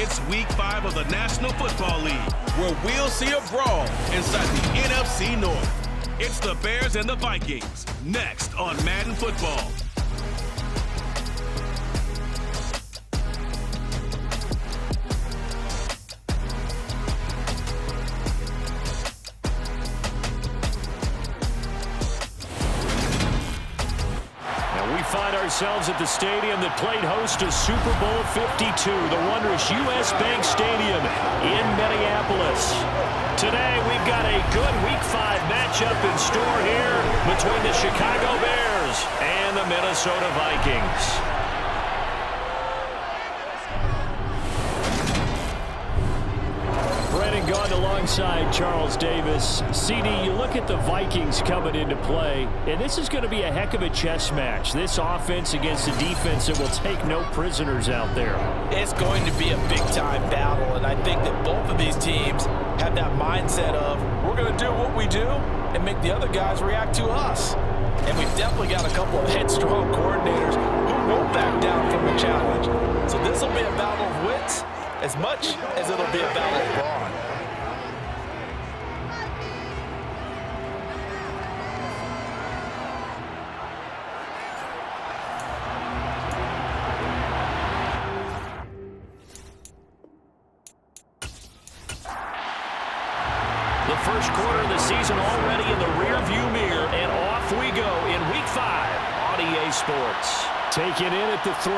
It's Week 5 of the National Football League, where we'll see a brawl inside the NFC North. It's the Bears and the Vikings, next on Madden Football. Find ourselves at the stadium that played host to Super Bowl 52, the wondrous U.S. Bank Stadium in Minneapolis. Today, we've got a good Week 5 matchup in store here between the Chicago Bears and the Minnesota Vikings. Gone alongside Charles Davis. CD, you look at the Vikings coming into play, and this is going to be a heck of a chess match. This offense against a defense that will take no prisoners out there. It's going to be a big-time battle, and I think that both of these teams have that mindset of, we're going to do what we do and make the other guys react to us. And we've definitely got a couple of headstrong coordinators who won't back down from the challenge. So this will be a battle of wits as much as it'll be a battle of brawn. The first quarter of the season already in the rearview mirror, and off we go in Week 5 on EA Sports. Taken in at the 3.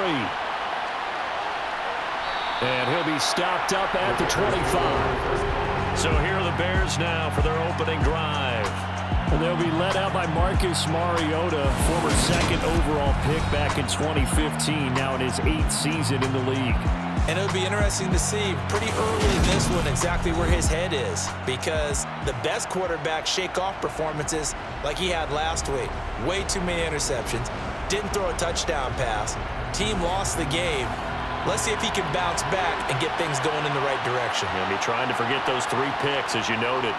And he'll be stopped up at the 25. So here are the Bears now for their opening drive. And they'll be led out by Marcus Mariota, former second overall pick back in 2015, now in his 8th season in the league. And it'll be interesting to see pretty early in this one exactly where his head is, because the best quarterback shake-off performances like he had last week, way too many interceptions, didn't throw a touchdown pass, team lost the game. Let's see if he can bounce back and get things going in the right direction. He'll be trying to forget those 3 picks, as you noted.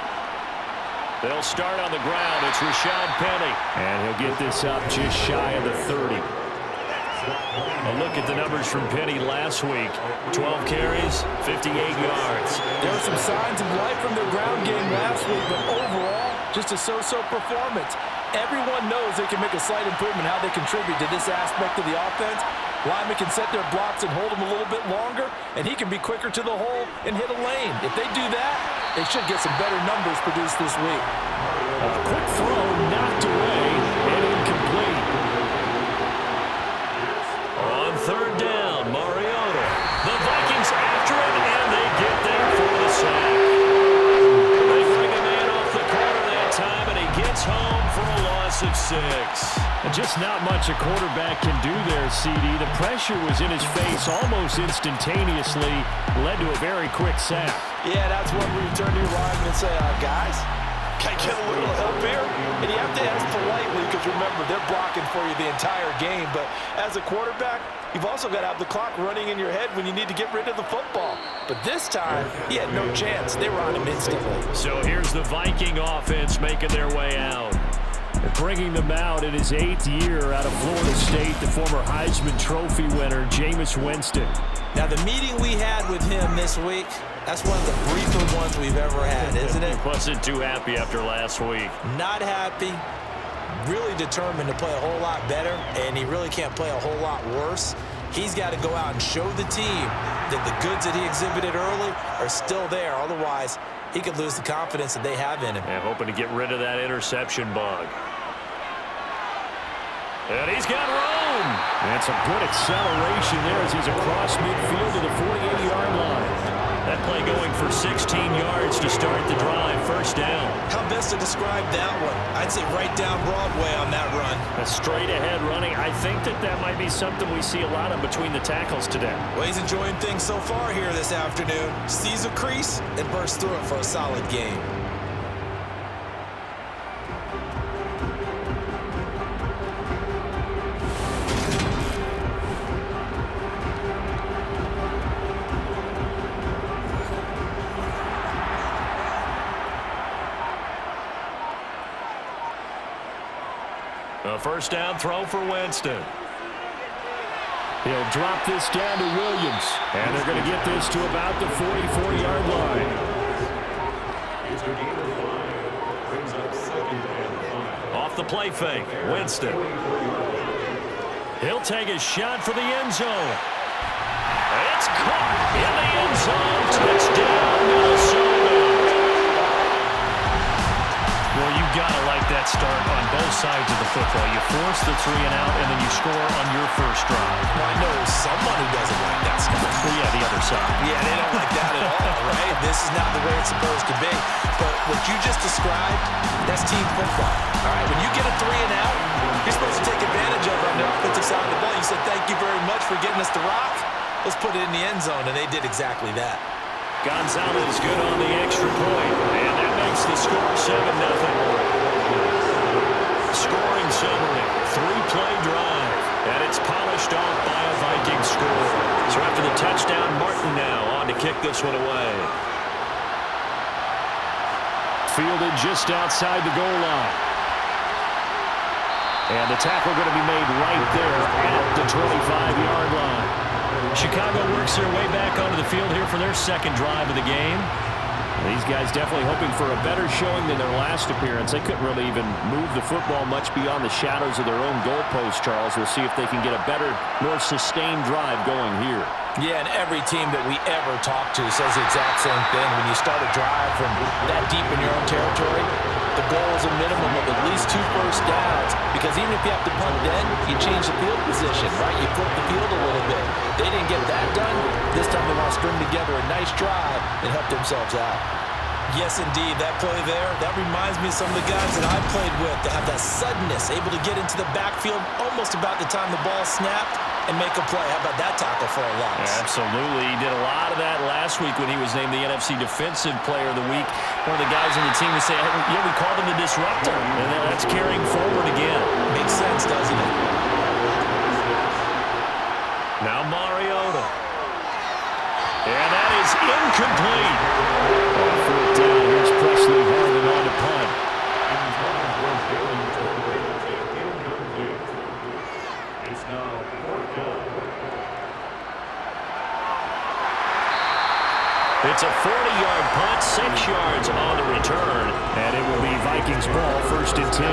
They'll start on the ground. It's Rashad Penny. And he'll get this up just shy of the 30. A look at the numbers from Penny last week. 12 carries, 58 yards. There were some signs of life from their ground game last week, but overall, just a so-so performance. Everyone knows they can make a slight improvement how they contribute to this aspect of the offense. Linemen can set their blocks and hold them a little bit longer, and he can be quicker to the hole and hit a lane. If they do that, they should get some better numbers produced this week. A quick throw knocked away and incomplete. On third down, Mariota. The Vikings after it, and they get there for the sack. They bring a man off the corner that time, and he gets home for a loss of 6. And just not much a quarterback can do there, CD. The pressure was in his face almost instantaneously, led to a very quick sack. Yeah, that's when we turn to your lineman and say, guys, can I get a little help here? And you have to ask politely, because remember, they're blocking for you the entire game. But as a quarterback, you've also got to have the clock running in your head when you need to get rid of the football. But this time, he had no chance. They were on him instantly. So here's the Viking offense making their way out. Bringing them out in his 8th year out of Florida State, the former Heisman Trophy winner, Jameis Winston. Now, the meeting we had with him this week, that's one of the briefer ones we've ever had, isn't it? He wasn't too happy after last week. Not happy. Really determined to play a whole lot better, and he really can't play a whole lot worse. He's got to go out and show the team that the goods that he exhibited early are still there. Otherwise, he could lose the confidence that they have in him. And hoping to get rid of that interception bug. And he's got room. And some good acceleration there as he's across midfield to the 48-yard line. That play going for 16 yards to start the drive. First down. How best to describe that one? I'd say right down Broadway on that run. A straight-ahead running. I think that might be something we see a lot of between the tackles today. Well, he's enjoying things so far here this afternoon. Sees a crease and bursts through it for a solid game. A first down throw for Winston. He'll drop this down to Williams. And they're going to get this to about the 44-yard line. Off the play fake, Winston. He'll take a shot for the end zone. It's caught in the end zone. Touchdown, Minnesota. Well, you've got to like that start on both sides of the football. You force the 3 and out, and then you score on your first drive. Well, I know someone who doesn't like that stuff. Well, yeah, the other side. Yeah, they don't like that at all, right? This is not the way it's supposed to be. But what you just described, that's team football. All right, when you get a 3 and out, you're supposed to take advantage of it on the offensive side of the ball. You said, thank you very much for getting us the rock. Let's put it in the end zone, and they did exactly that. Gonzalez good on the extra point, and that makes the score 7-0. Scoring summary, 3-play drive, and it's polished off by a Viking score. So after the touchdown, Martin now on to kick this one away. Fielded just outside the goal line. And the tackle going to be made right there at the 25-yard line. Chicago works their way back onto the field here for their second drive of the game. These guys definitely hoping for a better showing than their last appearance. They couldn't really even move the football much beyond the shadows of their own goalpost, Charles. We'll see if they can get a better, more sustained drive going here. Yeah, and every team that we ever talk to says the exact same thing. When you start a drive from that deep in your own territory, the goal is a minimum of at least 2 first downs. Because even if you have to punt then, you change the field position, right? You flip the field a little bit. They didn't get that done. This time they want to string together a nice drive and help themselves out. Yes, indeed. That play there, that reminds me of some of the guys that I played with that have that suddenness, able to get into the backfield almost about the time the ball snapped and make a play. How about that tackle for a loss? Yeah, absolutely. He did a lot of that last week when he was named the NFC Defensive Player of the Week. One of the guys on the team would say, yeah, we called him the disruptor. And that's carrying forward again. Makes sense, doesn't it? Now Mariota. And that is incomplete. On 4th down, here's Presley Harvin on to punt. It's now 4th down. It's a 40-yard punt, 6 yards on the return, and it will be Vikings ball, 1st and 10.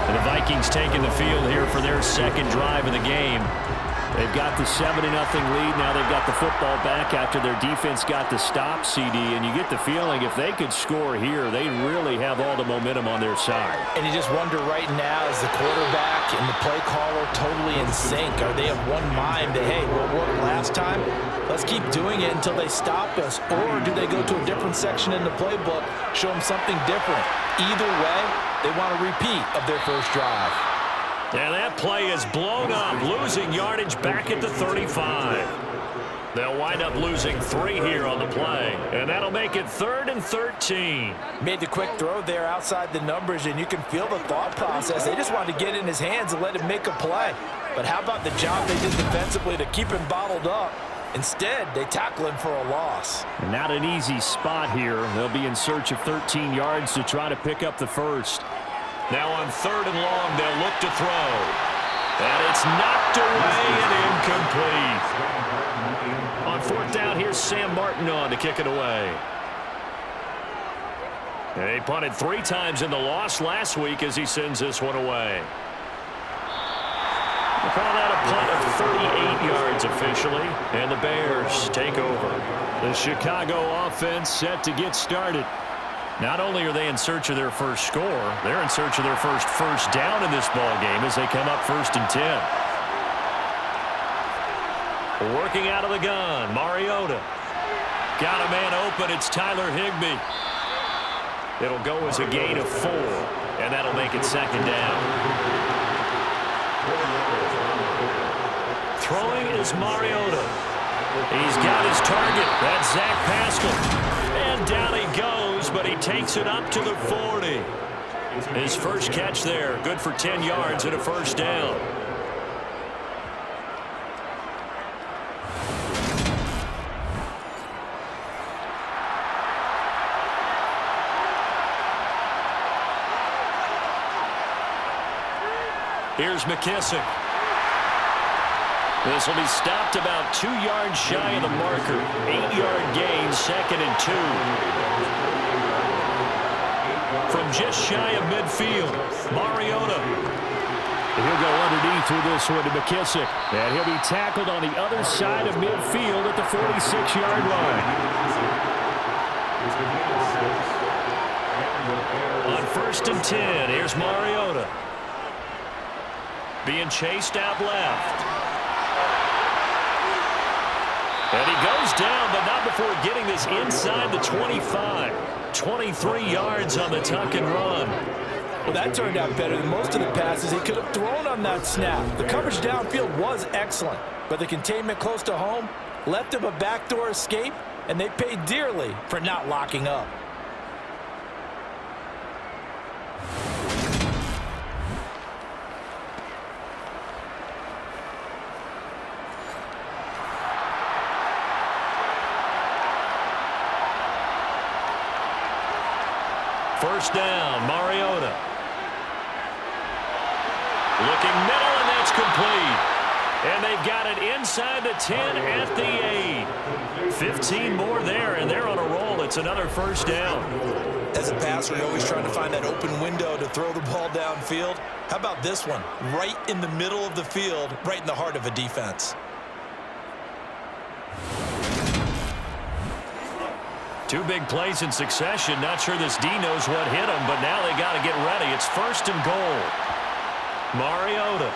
And the Vikings taking the field here for their second drive of the game. They've got the 7-0 lead. Now they've got the football back after their defense got the stop, CD. And you get the feeling if they could score here, they really have all the momentum on their side. And you just wonder right now, is the quarterback and the play caller totally in sync? Are they of one mind that, hey, what worked last time? Let's keep doing it until they stop us. Or do they go to a different section in the playbook, show them something different? Either way, they want a repeat of their first drive. And that play is blown up, losing yardage back at the 35. They'll wind up losing 3 here on the play, and that'll make it 3rd and 13. Made the quick throw there outside the numbers, and you can feel the thought process. They just wanted to get in his hands and let him make a play. But how about the job they did defensively to keep him bottled up? Instead, they tackle him for a loss. And not an easy spot here. They'll be in search of 13 yards to try to pick up the first. Now on 3rd and long, they'll look to throw. And it's knocked away and incomplete. On 4th down, here's Sam Martin on to kick it away. And he punted 3 times in the loss last week as he sends this one away. We'll call that a punt of 38 yards officially. And the Bears take over. The Chicago offense set to get started. Not only are they in search of their first score, they're in search of their first down in this ball game as they come up 1st and 10. Working out of the gun, Mariota. Got a man open, it's Tyler Higbee. It'll go as a gain of 4, and that'll make it 2nd down. Throwing is Mariota. He's got his target. That's Zach Pascal. And down he goes, but he takes it up to the 40. His first catch there, good for 10 yards and a 1st down. Here's McKissick. This will be stopped about 2 yards shy of the marker. 8-yard gain, 2nd and 2. From just shy of midfield, Mariota. He'll go underneath with this one to McKissick. And he'll be tackled on the other side of midfield at the 46-yard line. On 1st and 10, here's Mariota. Being chased out left. And he goes down, but not before getting this inside the 25. 23 yards on the tuck and run. Well, that turned out better than most of the passes he could have thrown on that snap. The coverage downfield was excellent, but the containment close to home left him a backdoor escape, and they paid dearly for not locking up. First down, Mariota. Looking middle, and that's complete. And they've got it inside the 10 at the 8. 15 more there, and they're on a roll. It's another first down. As a passer, you're always trying to find that open window to throw the ball downfield. How about this one? Right in the middle of the field, right in the heart of a defense. Two big plays in succession. Not sure this D knows what hit him, but now they got to get ready. It's 1st and goal. Mariota.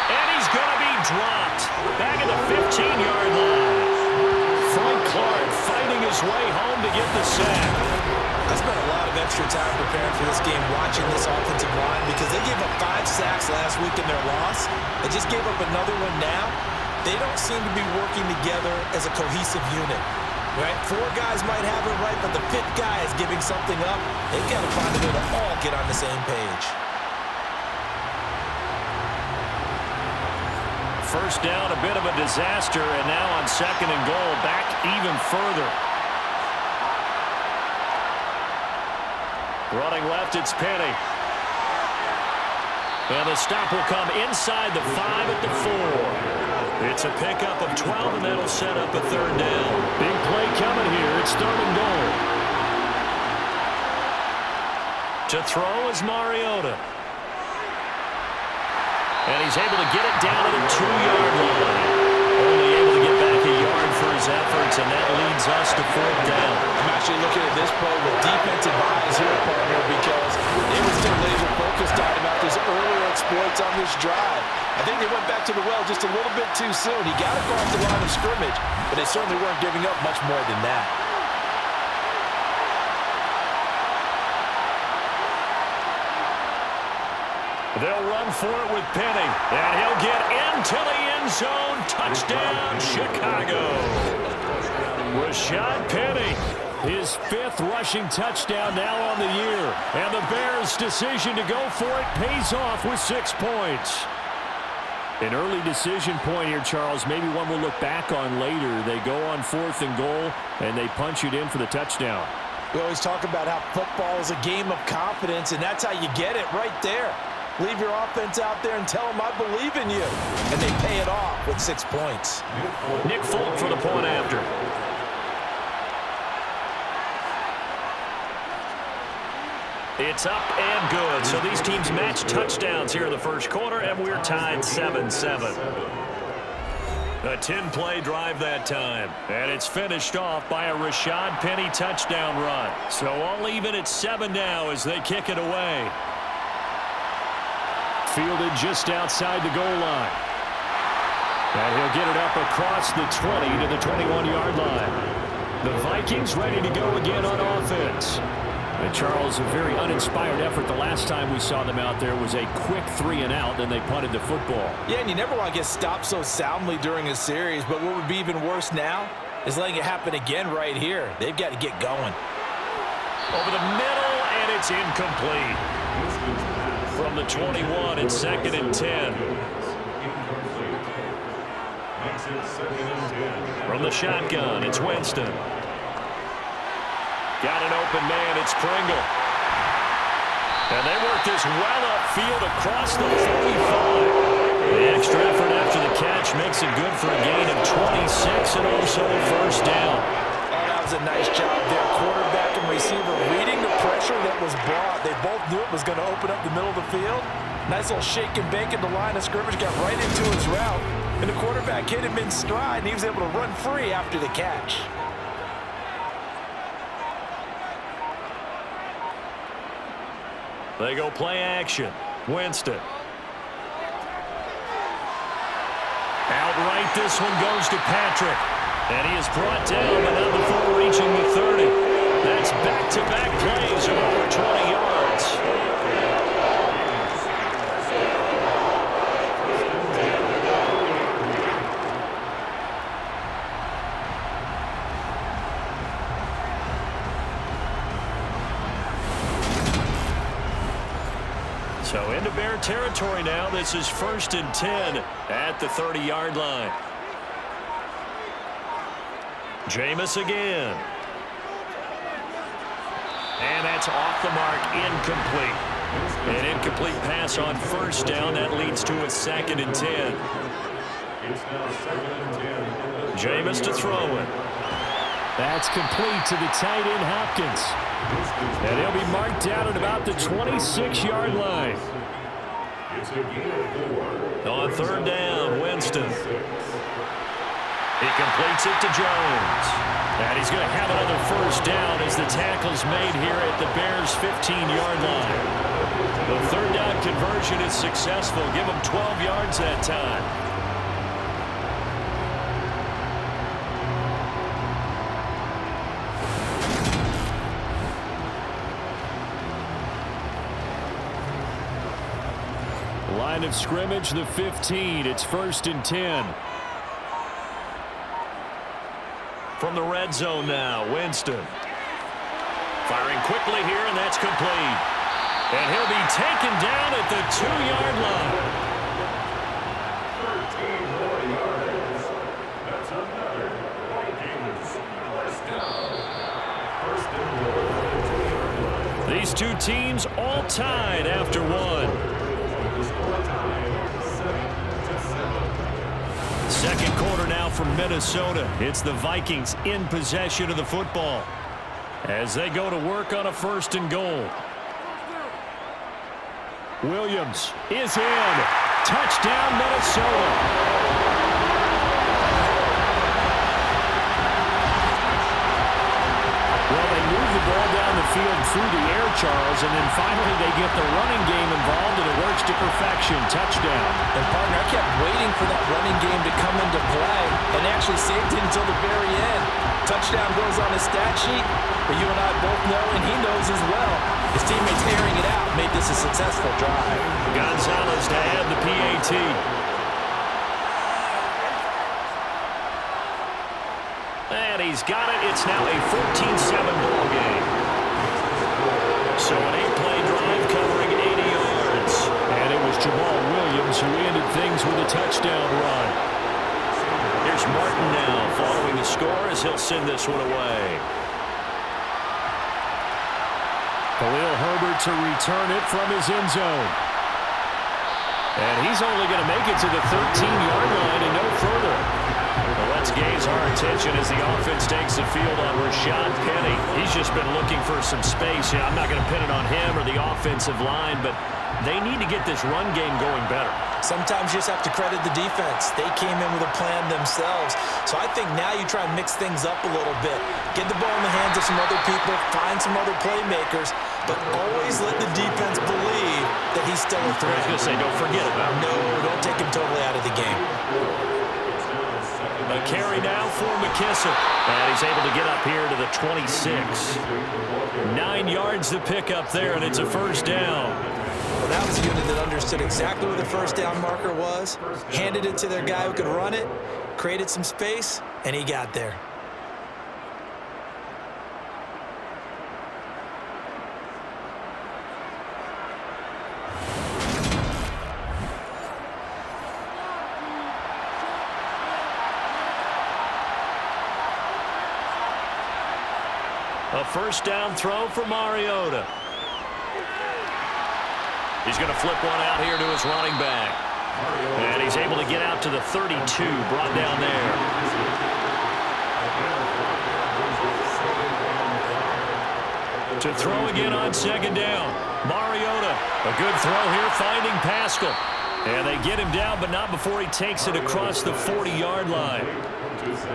And he's going to be dropped. Back at the 15-yard line. Frank Clark fighting his way home to get the sack. I spent a lot of extra time preparing for this game watching this offensive line because they gave up 5 sacks last week in their loss. They just gave up another one now. They don't seem to be working together as a cohesive unit. Right? 4 guys might have it right, but the 5th guy is giving something up. They've got to find a way to all get on the same page. First down, a bit of a disaster, and now on 2nd and goal, back even further. Running left, it's Penny. And the stop will come inside the 5 at the 4. It's a pickup of 12, and that'll set up a 3rd down. Big play coming here. It's 3rd and goal. To throw is Mariota. And he's able to get it down to the 2-yard line. Only able to get back a yard for his efforts, and that leads us to 4th down. I'm actually looking at this play with defensive eyes here, partner, because they were still laser focused on him after his earlier exploits on this drive. I think they went back to the well just a little bit too soon. He got across the line of scrimmage, but they certainly weren't giving up much more than that. They'll run for it with Penny, and he'll get into the end zone. Touchdown, Chicago. Rashad Penny, his 5th rushing touchdown now on the year. And the Bears' decision to go for it pays off with 6 points. An early decision point here, Charles. Maybe one we'll look back on later. They go on 4th and goal, and they punch it in for the touchdown. We always talk about how football is a game of confidence, and that's how you get it right there. Leave your offense out there and tell them I believe in you. And they pay it off with 6 points. Nick Folk for the point after. It's up and good. So these teams match touchdowns here in the first quarter, and we're tied 7-7. A 10-play drive that time. And it's finished off by a Rashad Penny touchdown run. So all even at 7 now as they kick it away. Fielded just outside the goal line. And he'll get it up across the 20 to the 21-yard line. The Vikings ready to go again on offense. And Charles, a very uninspired effort. The last time we saw them out there was a quick 3-and-out, then they punted the football. Yeah, and you never want to get stopped so soundly during a series, but what would be even worse now is letting it happen again right here. They've got to get going. Over the middle, and it's incomplete. From the 21, it's 2nd and 10. From the shotgun, it's Winston. Got an open man, it's Pringle. And they work this well upfield across the 45. The extra effort after the catch makes it good for a gain of 26 and also a first down. Oh, that was a nice job there. Quarterback and receiver reading the pressure that was brought. They both knew it was going to open up the middle of the field. Nice little shake and bake at the line of scrimmage. Got right into his route. And the quarterback hit him in stride, and he was able to run free after the catch. They go play action. Winston. Outright, this one goes to Patrick. And he is brought down, but not before reaching the 30. That's back-to-back plays of over 20 yards. So into Bear territory now. This is 1st and 10 at the 30-yard line. Jameis again. And that's off the mark, incomplete. An incomplete pass on 1st down. That leads to a 2nd and 10. Jameis to throw it. That's complete to the tight end, Hopkins. And he'll be marked down at about the 26-yard line. On 3rd down, Winston. He completes it to Jones. And he's going to have another 1st down as the tackle's made here at the Bears' 15-yard line. The 3rd down conversion is successful. Give him 12 yards that time. Line of scrimmage, the 15. It's 1st and 10. From the red zone now, Winston. Firing quickly here, and that's complete. And he'll be taken down at the 2-yard line. 13 more yards. That's another Vikings first down. 1st and 10. These two teams all tied after one. Second quarter now from Minnesota. It's the Vikings in possession of the football as they go to work on a 1st and goal. Williams is in. Touchdown, Minnesota. Well, they move the ball down the field through the air, Charles, and then finally they get the running game involved, and it works to perfection. Touchdown. And, partner, I kept waiting for that running game to come into play and actually saved it until the very end. Touchdown goes on his stat sheet, but you and I both know, and he knows as well, his teammates airing it out made this a successful drive. Gonzalez to add the PAT. And he's got it. It's now a 14-7 ball game. So an 8-play drive covering 80 yards. And it was Jamal Williams who ended things with a touchdown run. Here's Martin now following the score as he'll send this one away. Khalil Herbert to return it from his end zone. And he's only going to make it to the 13-yard line and no further. Well, let's gaze our attention as the offense takes the field on Rashad Penny. He's just been looking for some space. Yeah, I'm not going to pin it on him or the offensive line, but they need to get this run game going better. Sometimes you just have to credit the defense. They came in with a plan themselves. So I think now you try and mix things up a little bit. Get the ball in the hands of some other people, find some other playmakers, but always let the defense believe that he's still a threat. I was going to say, don't forget about him. No, don't take him totally out of the game. A carry now for McKissick. And he's able to get up here to the 26. 9 yards to pick up there, and it's a 1st down. Well, that was a unit that understood exactly where the 1st down marker was, handed it to their guy who could run it, created some space, and he got there. A 1st down throw for Mariota. He's going to flip one out here to his running back. And he's able to get out to the 32, brought down there. To throw again on second down. Mariota, a good throw here, finding Pascal. And they get him down, but not before he takes it across the 40-yard line.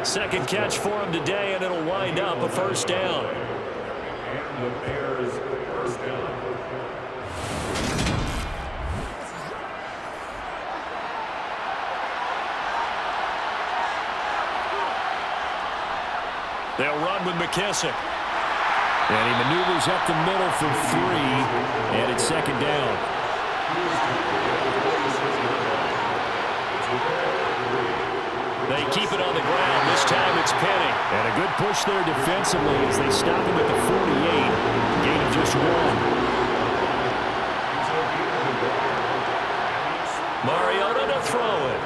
Second catch for him today, and it'll wind up a first down. And the Bears first down. They'll run with McKissick. And he maneuvers up the middle for 3, and it's second down. They keep it on the ground. This time it's Penny. And a good push there defensively as they stop him at the 48. Gain of just 1. Mariota to throw it.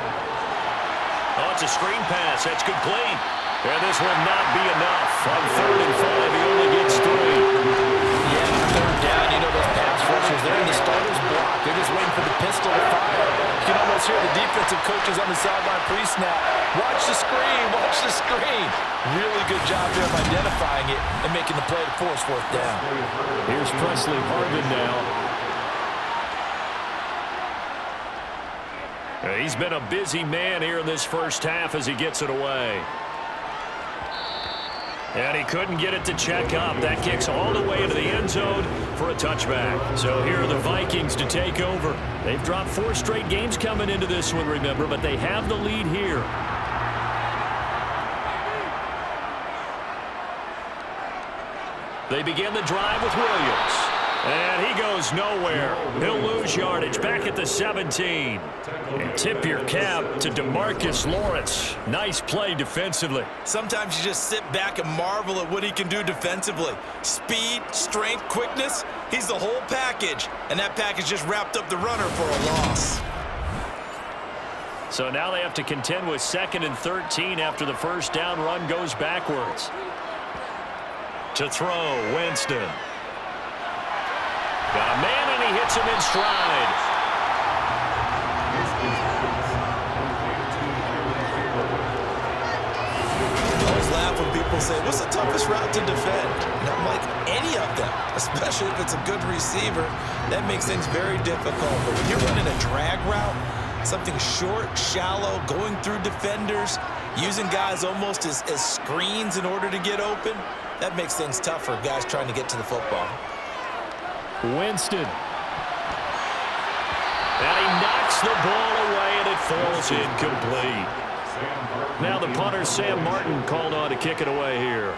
Oh, it's a screen pass. That's complete. And this will not be enough. On 3rd and 5, he only gets 3. Yeah, on 3rd down, you know those pass rushers, they're in the starter's block. They're just waiting for the pistol to fire. You can almost hear the defensive coaches on the sideline pre-snap. Watch the screen, watch the screen. Really good job there of identifying it and making the play to force 4th down. Here's Presley Harvin now. He's been a busy man here in this first half as he gets it away. And he couldn't get it to check up. That kicks all the way into the end zone for a touchback. So here are the Vikings to take over. They've dropped 4 straight games coming into this one, remember, but they have the lead here. They begin the drive with Williams. And he goes nowhere. He'll lose yardage back at the 17. And tip your cap to DeMarcus Lawrence. Nice play defensively. Sometimes you just sit back and marvel at what he can do defensively. Speed, strength, quickness, he's the whole package. And that package just wrapped up the runner for a loss. So now they have to contend with 2nd and 13 after the first down run goes backwards. To throw, Winston. Got a man, and he hits him in stride. I always laugh when people say, what's the toughest route to defend? And I'm like, any of them, especially if it's a good receiver. That makes things very difficult. But when you're running a drag route, something short, shallow, going through defenders, using guys almost as screens in order to get open, that makes things tough for guys trying to get to the football. Winston. And he knocks the ball away, and it falls incomplete. Now the punter, Sam Martin, called on to kick it away here.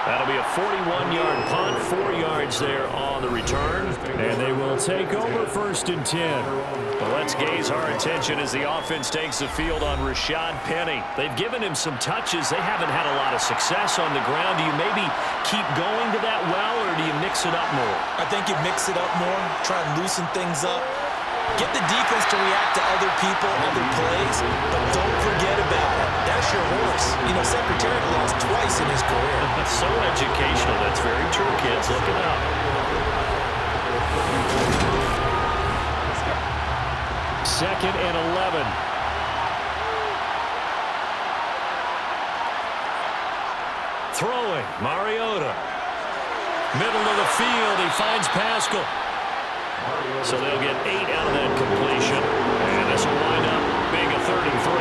That'll be a 41-yard punt, 4 yards there on the return. And they will take over 1st and 10. Well, let's gaze our attention as the offense takes the field on Rashad Penny. They've given him some touches. They haven't had a lot of success on the ground. Do you maybe keep going to that well, or do you mix it up more? I think you mix it up more, try and loosen things up. Get the defense to react to other people, other plays, but don't forget about it. That's your horse. You know, Secretariat lost twice in his career. That's so educational. That's very true, kids. Look it up. 2nd and 11. Throwing, Mariota. Middle of the field, he finds Pascal. So they'll get 8 out of that completion. And this will wind up being a 3rd and 3.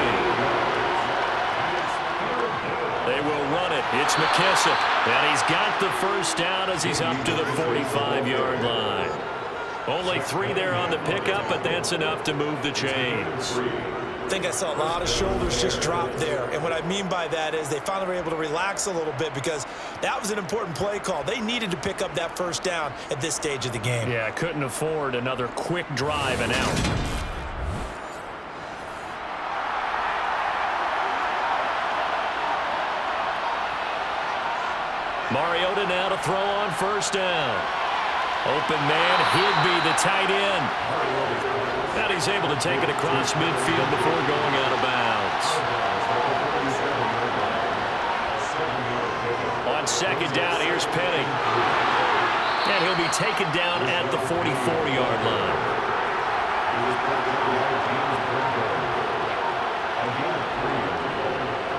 They will run it. It's McKissick. And he's got the first down as he's up to the 45-yard line. Only 3 there on the pickup, but that's enough to move the chains. I think I saw a lot of shoulders just drop there. And what I mean by that is they finally were able to relax a little bit because that was an important play call. They needed to pick up that first down at this stage of the game. Yeah, couldn't afford another quick drive and out. Mariota now to throw on first down. Open man, Higbee, the tight end. And he's able to take it across midfield before going out of bounds. On second down. Here's Penny. And he'll be taken down at the 44-yard line.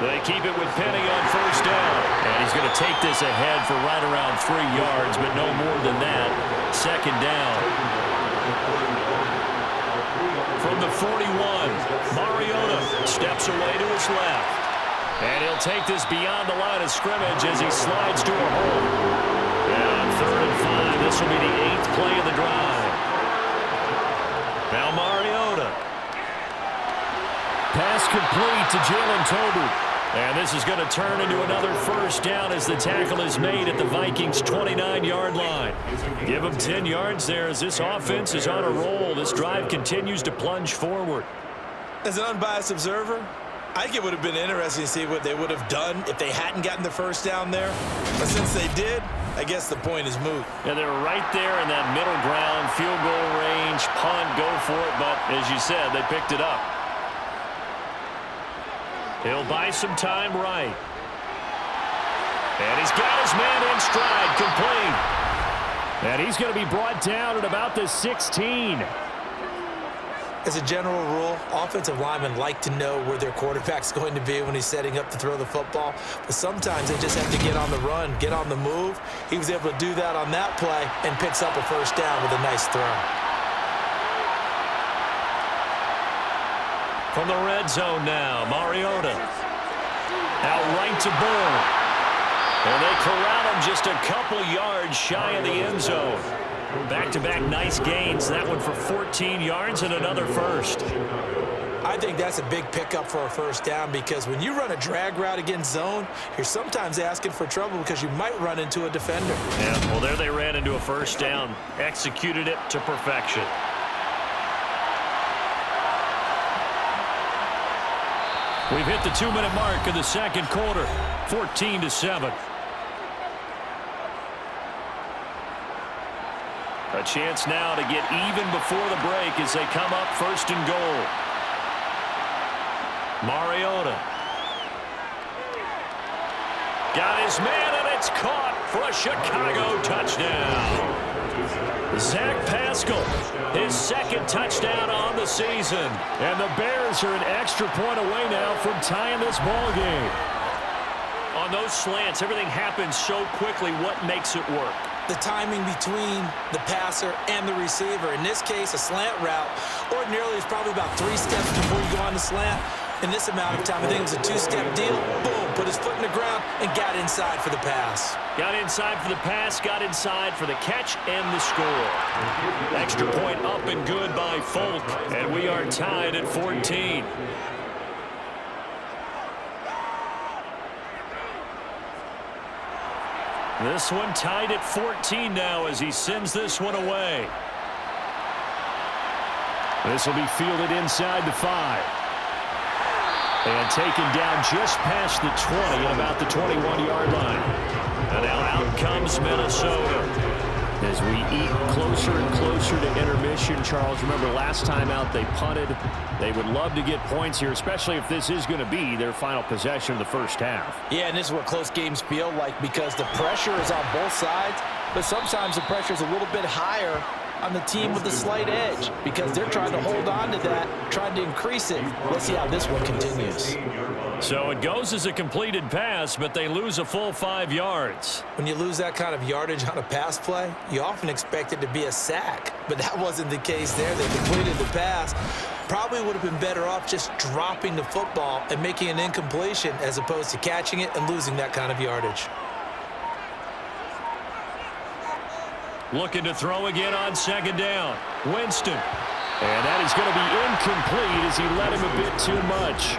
They keep it with Penny on first down. And he's going to take this ahead for right around 3 yards, but no more than that. Second down. From the 41, Mariota steps away to his left. And he'll take this beyond the line of scrimmage as he slides to a hole. And on 3rd and 5, this will be the 8th play of the drive. Now Mariota. Pass complete to Jalen Tolbert. And this is going to turn into another first down as the tackle is made at the Vikings' 29-yard line. Give them 10 yards there as this offense is on a roll. This drive continues to plunge forward. As an unbiased observer, I think it would have been interesting to see what they would have done if they hadn't gotten the first down there. But since they did, I guess the point is moot. Yeah, they're right there in that middle ground, field goal range, punt, go for it. But as you said, they picked it up. He'll buy some time right. And he's got his man in stride, complete. And he's going to be brought down at about the 16. As a general rule, offensive linemen like to know where their quarterback's going to be when he's setting up to throw the football. But sometimes they just have to get on the run, get on the move. He was able to do that on that play and picks up a first down with a nice throw. From the red zone now, Mariota. Out right to Bourne. And they corral him just a couple yards shy of the end zone. Back-to-back nice gains. That one for 14 yards and another first. I think that's a big pickup for a first down because when you run a drag route against zone, you're sometimes asking for trouble because you might run into a defender. Yeah, well, there they ran into a first down. Executed it to perfection. We've hit the 2-minute mark of the second quarter, 14-7. A chance now to get even before the break as they come up first and goal. Mariota. Got his man, and it's caught for a Chicago touchdown. Zach Pascal, his second touchdown on the season. And the Bears are an extra point away now from tying this ball game. On those slants, everything happens so quickly. What makes it work? The timing between the passer and the receiver. In this case, a slant route. Ordinarily, it's probably about 3 steps before you go on the slant. In this amount of time, I think it was a 2-step deal. Boom, put his foot in the ground and got inside for the pass. Got inside for the pass, got inside for the catch and the score. Extra point up and good by Folk, and we are tied at 14. This one tied at 14 now as he sends this one away. This will be fielded inside the 5. And taken down just past the 20 at about the 21-yard line. And now out comes Minnesota. As we eat closer and closer to intermission, Charles, remember last time out they punted. They would love to get points here, especially if this is going to be their final possession of the first half. Yeah, and this is what close games feel like because the pressure is on both sides, but sometimes the pressure is a little bit higher on the team with the slight edge because they're trying to hold on to that, trying to increase it. Let's see how this one continues. So it goes as a completed pass, but they lose a full 5 yards. When you lose that kind of yardage on a pass play, you often expect it to be a sack, but that wasn't the case there. They completed the pass. Probably would have been better off just dropping the football and making an incompletion as opposed to catching it and losing that kind of yardage. Looking to throw again on second down. Winston. And that is going to be incomplete as he led him a bit too much.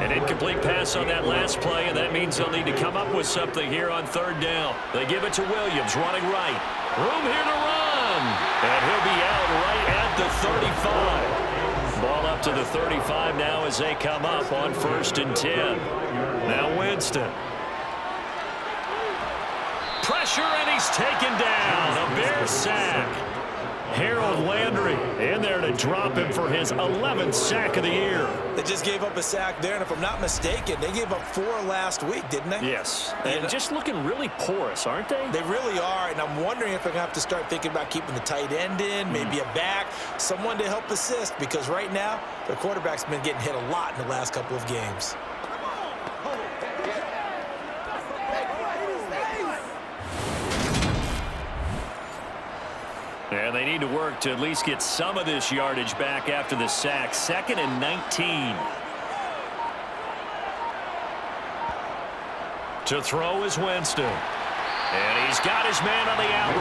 An incomplete pass on that last play, and that means they'll need to come up with something here on third down. They give it to Williams, running right. Room here to run. And he'll be out right at the 35. Ball up to the 35 now as they come up on 1st and 10. Now Winston. Pressure, and he's taken down. A Bear sack. Harold Landry in there to drop him for his 11th sack of the year. They just gave up a sack there, and if I'm not mistaken, they gave up 4 last week, didn't they? Yes, and just looking really porous, aren't they? They really are, and I'm wondering if they're going to have to start thinking about keeping the tight end in, maybe a back, someone to help assist, because right now, their quarterback's been getting hit a lot in the last couple of games. And they need to work to at least get some of this yardage back after the sack. 2nd and 19. To throw is Winston. And he's got his man on the out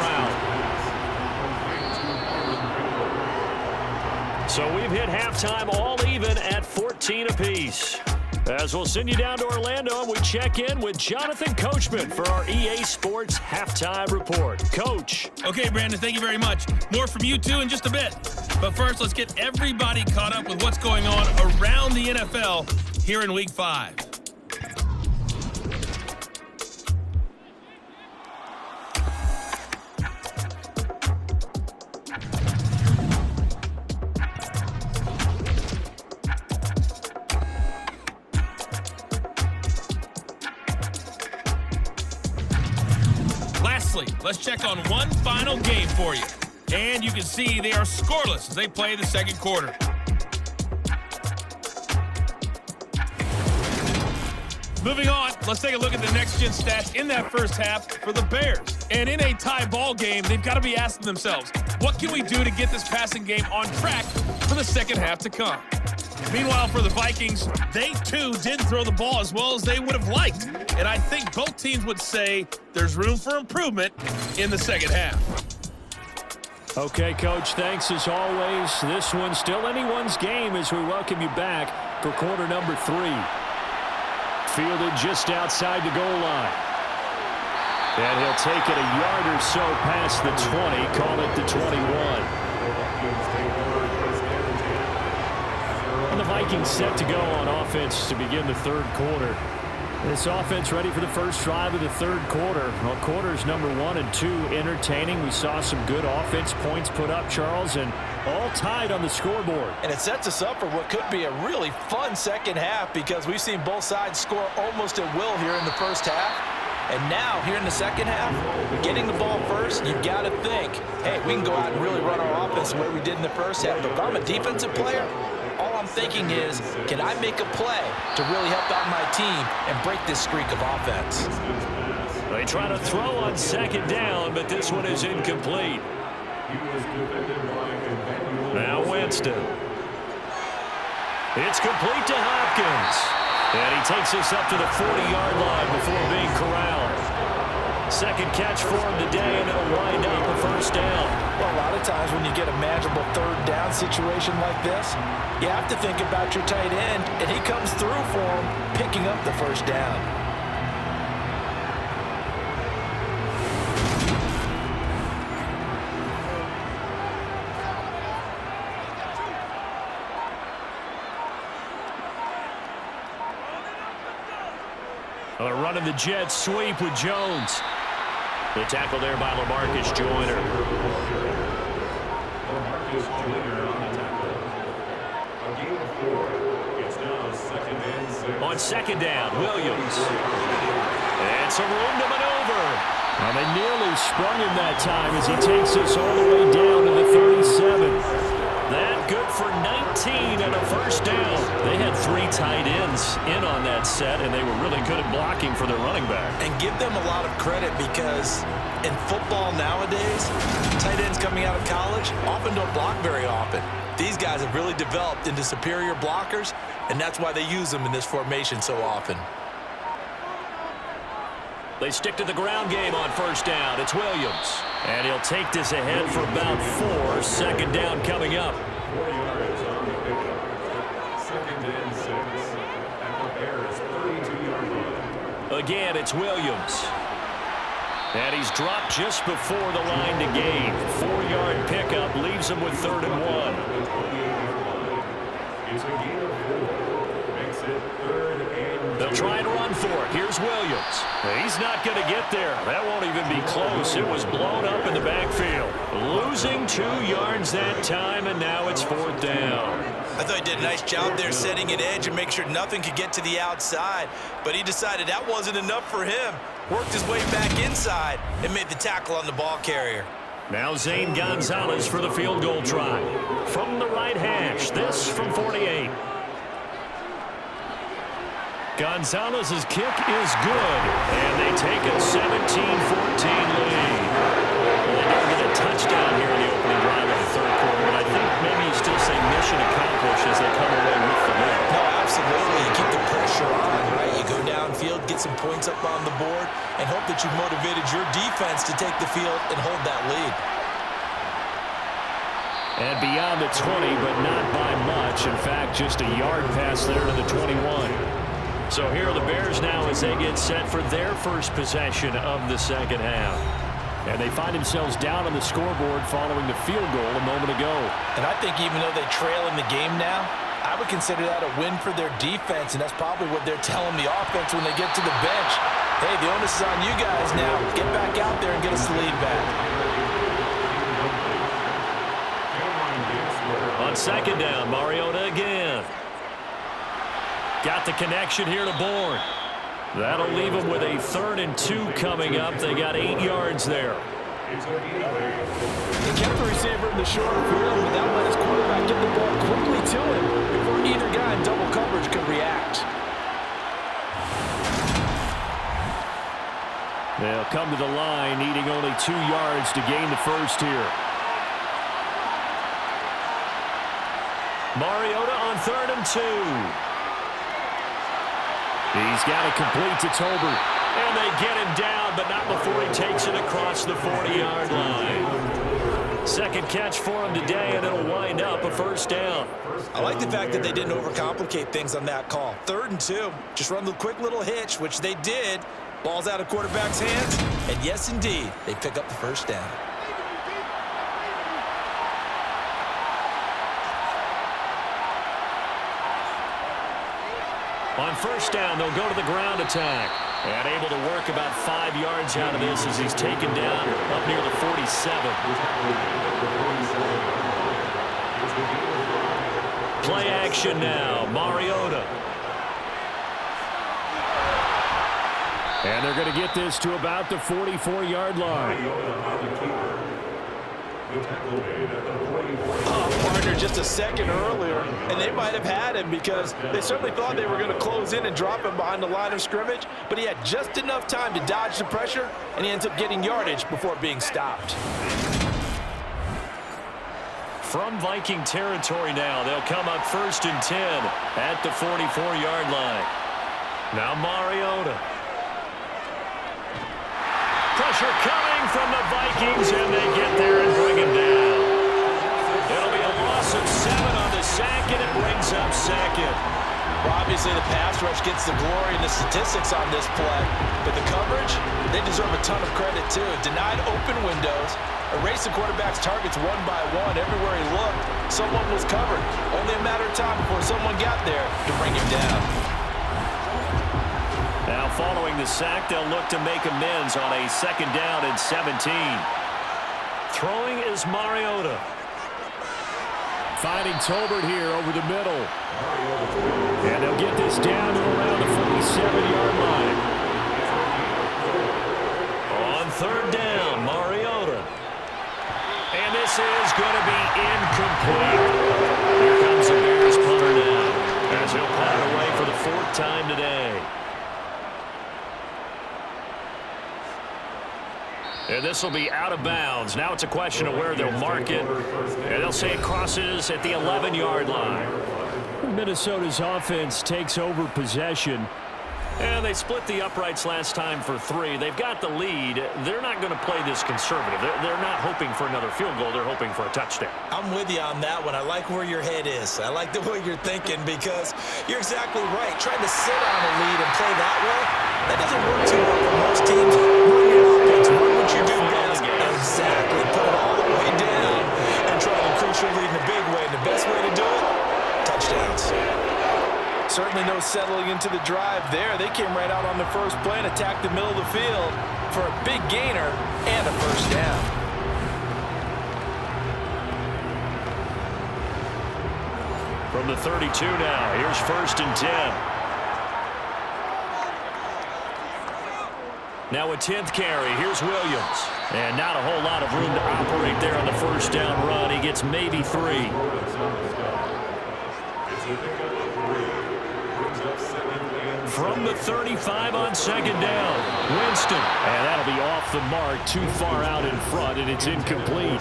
route. So we've hit halftime all even at 14 apiece. As we'll send you down to Orlando, and we check in with Jonathan Coachman for our EA Sports Halftime Report. Coach. Okay, Brandon, thank you very much. More from you two in just a bit. But first, let's get everybody caught up with what's going on around the NFL here in Week 5. Let's check on one final game for you. And you can see they are scoreless as they play the second quarter. Moving on, let's take a look at the next-gen stats in that first half for the Bears. And in a tie ball game, they've got to be asking themselves, what can we do to get this passing game on track for the second half to come? Meanwhile, for the Vikings, they too didn't throw the ball as well as they would have liked. And I think both teams would say there's room for improvement in the second half. Okay, Coach, thanks as always. This one's still anyone's game as we welcome you back for quarter number 3. Fielded just outside the goal line. And he'll take it a yard or so past the 20, call it the 21. And the Vikings set to go on offense to begin the third quarter. This offense ready for the first drive of the third quarter. Well, quarters number 1 and 2 entertaining. We saw some good offense points put up, Charles, and all tied on the scoreboard. And it sets us up for what could be a really fun second half because we've seen both sides score almost at will here in the first half. And now, here in the second half, getting the ball first, you've got to think, hey, we can go out and really run our offense the way we did in the first half. But if I'm a defensive player, all I'm thinking is, can I make a play to really help out my team and break this streak of offense? They try to throw on second down, but this one is incomplete. Now Winston. It's complete to Hopkins. And he takes us up to the 40-yard line before being corralled. Second catch for him today, and it'll wind up a first down. Well, a lot of times when you get a manageable third down situation like this, you have to think about your tight end, and he comes through for him, picking up the first down. Running the jet sweep with Jones. The tackle there by LaMarcus Joyner. On second down, Williams. And some room to maneuver. And they nearly sprung him that time as he takes us all the way down to the 37. That good for 19 and a first down. They had 3 tight ends in on that set, and they were really good at blocking for their running back. And give them a lot of credit because in football nowadays, tight ends coming out of college often don't block very often. These guys have really developed into superior blockers, and that's why they use them in this formation so often. They stick to the ground game on first down. It's Williams. And he'll take this ahead for about 4. Second down coming up. 4 yards on the pickup. Second and 6. At the Bears' 32-yard line. Again, it's Williams. And he's dropped just before the line to gain. 4-yard pickup leaves him with 3rd and 1. It's a gain of 4. Makes it 3rd and 2. They'll trying to run for it. Here's Williams. He's not going to get there. That won't even be close. It was blown up in the backfield. Losing 2 yards that time, and now it's 4th down. I thought he did a nice job there setting an edge and make sure nothing could get to the outside. But he decided that wasn't enough for him. Worked his way back inside and made the tackle on the ball carrier. Now Zane Gonzalez for the field goal try. From the right hash, this from 48. Gonzalez's kick is good, and they take a 17-14 lead. Well, they didn't get a touchdown here in the opening drive of the 3rd quarter, but I think maybe you still say mission accomplished as they come away with the win. No, absolutely. You keep the pressure on, right? You go downfield, get some points up on the board, and hope that you've motivated your defense to take the field and hold that lead. And beyond the 20, but not by much. In fact, just a yard pass there to the 21. So here are the Bears now as they get set for their first possession of the 2nd half. And they find themselves down on the scoreboard following the field goal a moment ago. And I think even though they trail in the game now, I would consider that a win for their defense, and that's probably what they're telling the offense when they get to the bench. Hey, the onus is on you guys now. Get back out there and get us the lead back. On 2nd down, Mariota again. Got the connection here to Bourne. That'll leave them with a 3rd and 2 coming up. They got 8 yards there. He kept the receiver in the short field, but that let his quarterback get the ball quickly to him before either guy in double coverage could react. They'll come to the line, needing only 2 yards to gain the first here. Mariota on 3rd and 2. He's got it complete to Tolbert. And they get him down, but not before he takes it across the 40-yard line. Second catch for him today, and it'll wind up a 1st down. I like the fact that they didn't overcomplicate things on that call. 3rd and 2. Just run the quick little hitch, which they did. Ball's out of quarterback's hands, and yes, indeed, they pick up the 1st down. On 1st down, they'll go to the ground attack. And able to work about 5 yards out of this as he's taken down up near the 47. Play action now, Mariota. And they're going to get this to about the 44-yard line. Partner just a second earlier, and they might have had him because they certainly thought they were going to close in and drop him behind the line of scrimmage, but he had just enough time to dodge the pressure, and he ends up getting yardage before being stopped. From Viking territory now, they'll come up 1st and 10 at the 44-yard line. Now Mariota. Pressure coming from the Vikings, and they get there and bring him down. It'll be a loss of 7 on the sack, and it brings up 2nd. Well, obviously, the pass rush gets the glory and the statistics on this play, but the coverage, they deserve a ton of credit, too. Denied open windows, erased the quarterback's targets one by one. Everywhere he looked, someone was covered. Only a matter of time before someone got there to bring him down. Now, following the sack, they'll look to make amends on a 2nd down and 17. Throwing is Mariota. Finding Tolbert here over the middle. And they'll get this down to around the 47-yard line. On 3rd down, Mariota. And this is going to be incomplete. Here comes the Bears punter now, as he'll punt it away for the 4th time today. And this will be out of bounds. Now it's a question of where they'll mark it. And they'll say it crosses at the 11-yard line. Minnesota's offense takes over possession. And they split the uprights last time for 3. They've got the lead. They're not going to play this conservative. They're not hoping for another field goal. They're hoping for a touchdown. I'm with you on that one. I like where your head is. I like the way you're thinking because you're exactly right. Trying to sit on a lead and play that way, that doesn't work too well for most teams. Run your offense. Run what you do best. Exactly. Put it all the way down and try to increase your lead in a big way. And the best way to do it, touchdowns. Certainly no settling into the drive there. They came right out on the first play and attacked the middle of the field for a big gainer and a first down. From the 32 now, here's 1st and 10. Now a 10th carry. Here's Williams. And not a whole lot of room to operate there on the first down run. He gets maybe 3. From the 35 on 2nd down, Winston. And that'll be off the mark, too far out in front, and it's incomplete.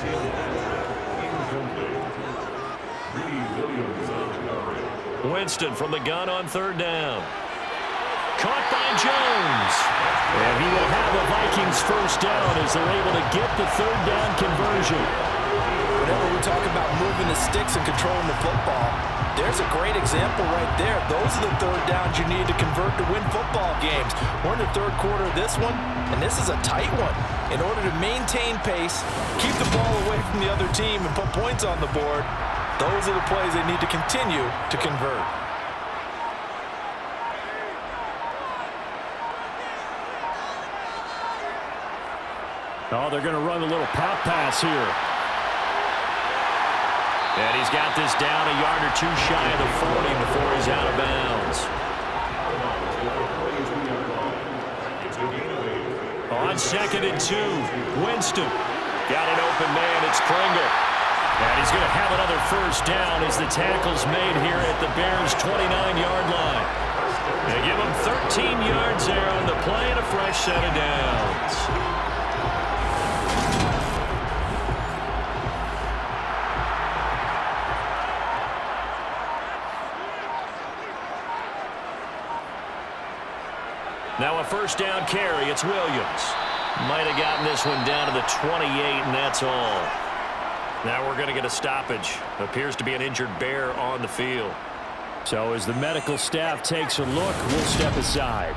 Winston from the gun on 3rd down. Caught by Jones. And he will have the Vikings first down as they're able to get the 3rd down conversion. Whenever we talk about moving the sticks and controlling the football, there's a great example right there. Those are the 3rd downs you need to convert to win football games. We're in the 3rd quarter of this one, and this is a tight one. In order to maintain pace, keep the ball away from the other team, and put points on the board, those are the plays they need to continue to convert. Oh, they're going to run a little pop pass here. And he's got this down a yard or 2 shy of the 40 before he's out of bounds. On 2nd and 2, Winston. Got an open man, it's Pringle. And he's going to have another first down as the tackle's made here at the Bears' 29-yard line. They give him 13 yards there on the play and a fresh set of downs. Now a first down carry. It's Williams. Might have gotten this one down to the 28, and that's all. Now we're going to get a stoppage. Appears to be an injured Bear on the field. So as the medical staff takes a look, we'll step aside.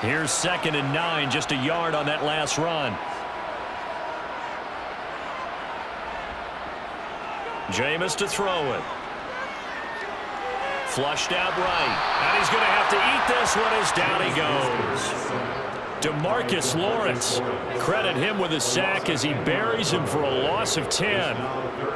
Here's 2nd and 9, just a yard on that last run. Jameis to throw it. Flushed out right. And he's going to have to eat this one as down he goes. DeMarcus Lawrence. Credit him with a sack as he buries him for a loss of 10.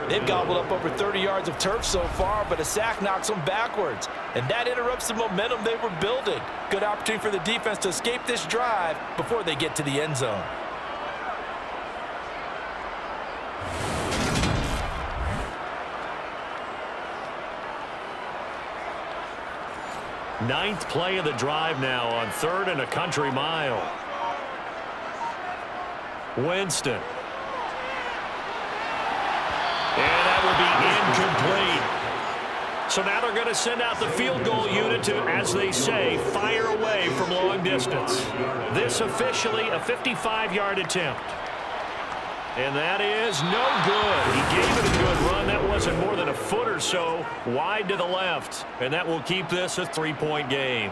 They've gobbled up over 30 yards of turf so far, but a sack knocks them backwards. And that interrupts the momentum they were building. Good opportunity for the defense to escape this drive before they get to the end zone. Ninth play of the drive now on 3rd and a country mile. Winston. And that will be incomplete. So now they're going to send out the field goal unit to, as they say, fire away from long distance. This officially a 55-yard attempt. And that is no good. He gave it a good run. That wasn't more than a foot or so wide to the left. And that will keep this a 3-point game.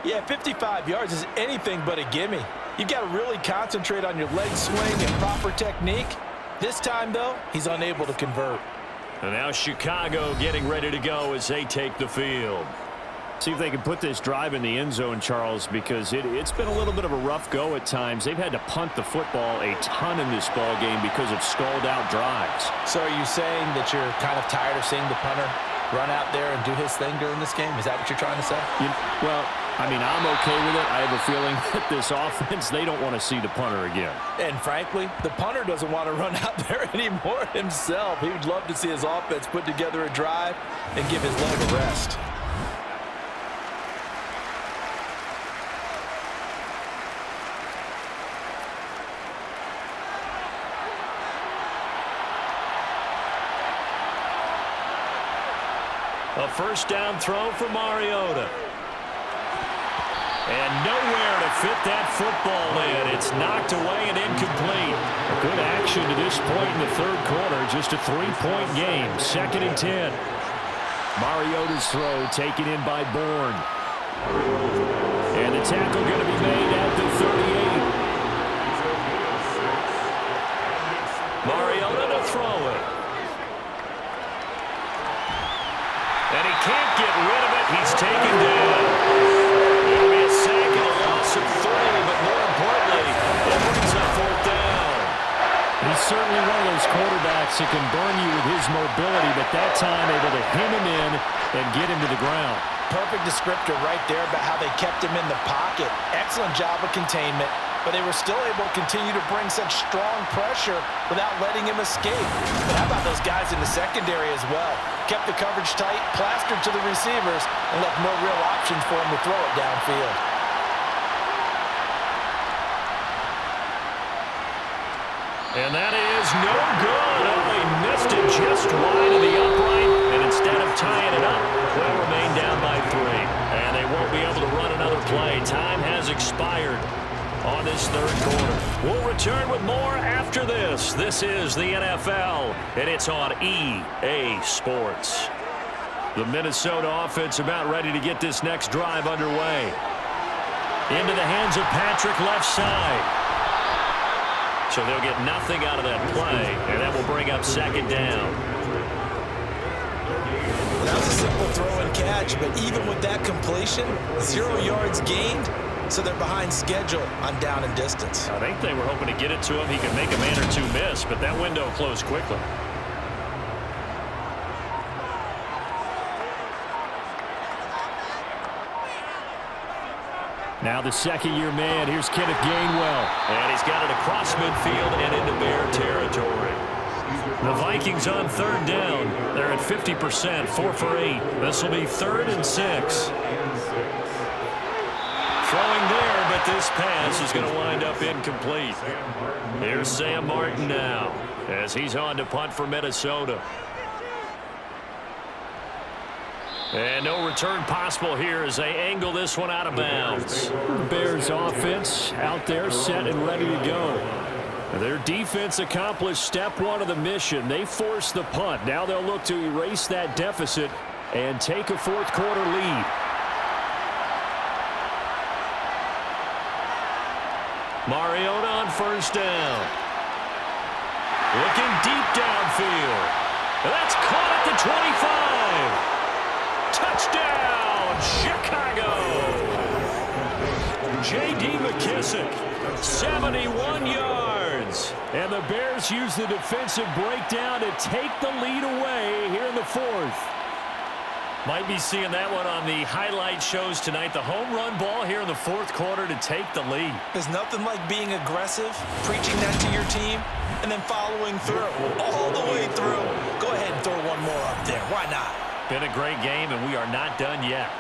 Yeah, 55 yards is anything but a gimme. You've got to really concentrate on your leg swing and proper technique. This time, though, he's unable to convert. And now Chicago getting ready to go as they take the field. See if they can put this drive in the end zone, Charles, because it's been a little bit of a rough go at times. They've had to punt the football a ton in this ball game because of stalled-out drives. So are you saying that you're kind of tired of seeing the punter run out there and do his thing during this game? Is that what you're trying to say? Well, I mean, I'm okay with it. I have a feeling that this offense, they don't want to see the punter again. And frankly, the punter doesn't want to run out there anymore himself. He would love to see his offense put together a drive and give his leg a rest. A first down throw for Mariota. And nowhere to fit that football in. It's knocked away and incomplete. A good action to this point in the 3rd quarter. Just a 3-point game. 2nd and 10. Mariota's throw taken in by Bourne. And the tackle going to be made at the 38. Mariota to And he can't get rid of it. He's taken down. It'll be a sack and a loss of 3, but more importantly, it brings up 4th down. He's certainly one of those quarterbacks that can burn you with his mobility, but that time able to hem him in and get him to the ground. Perfect descriptor right there about how they kept him in the pocket. Excellent job of containment, but they were still able to continue to bring such strong pressure without letting him escape. But how about those guys in the secondary as well? Kept the coverage tight, plastered to the receivers, and left no real options for him to throw it downfield. And that is no good. Oh, he missed it just wide of the upright. And instead of tying it up, will remain down by 3. And they won't be able to run another play. Time has expired on this 3rd quarter. We'll return with more after this. This is the NFL, and it's on EA Sports. The Minnesota offense about ready to get this next drive underway. Into the hands of Patrick left side. So they'll get nothing out of that play, and that will bring up 2nd down. That was a simple throw and catch, but even with that completion, 0 yards gained, so they're behind schedule on down and distance. I think they were hoping to get it to him. He could make a man or 2 miss, but that window closed quickly. Now the 2nd-year man. Here's Kenneth Gainwell. And he's got it across midfield and into Bear territory. The Vikings on 3rd down. They're at 50%, 4 for 8. This will be 3rd and 6. Throwing there, but this pass is going to wind up incomplete. Here's Sam Martin now as he's on to punt for Minnesota. And no return possible here as they angle this one out of bounds. Bears offense out there set and ready to go. Their defense accomplished step 1 of the mission. They forced the punt. Now they'll look to erase that deficit and take a 4th quarter lead. Mariota on 1st down. Looking deep downfield. That's caught at the 25. Touchdown, Chicago! J.D. McKissick, 71 yards. And the Bears use the defensive breakdown to take the lead away here in the 4th. Might be seeing that one on the highlight shows tonight. The home run ball here in the 4th quarter to take the lead. There's nothing like being aggressive, preaching that to your team, and then following through, all the way through. Go ahead and throw one more up there. Why not? Been a great game, and we are not done yet.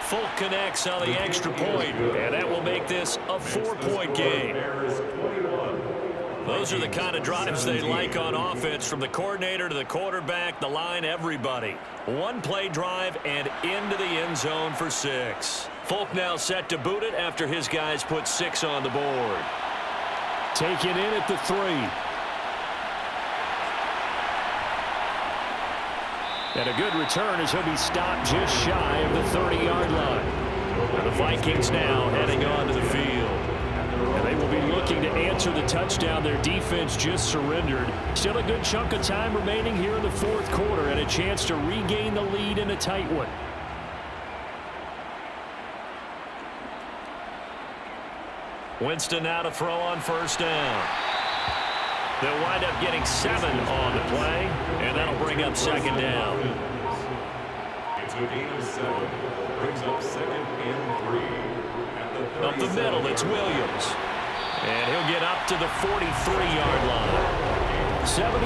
Folk connects on the extra point, and that will make this a 4-point game. Those are the kind of drives they like on offense, from the coordinator to the quarterback, the line, everybody. 1-play drive and into the end zone for 6. Folk now set to boot it after his guys put 6 on the board. Taken in at the 3. And a good return as he'll be stopped just shy of the 30-yard line. And the Vikings now heading on to the field. And they will be looking to answer the touchdown their defense just surrendered. Still a good chunk of time remaining here in the 4th quarter and a chance to regain the lead in a tight one. Winston now to throw on 1st down. They'll wind up getting 7 on the play, and that'll bring up 2nd down. It's a gain of 7. Brings up 2nd and 3. Up the middle, it's Williams. And he'll get up to the 43-yard line. 73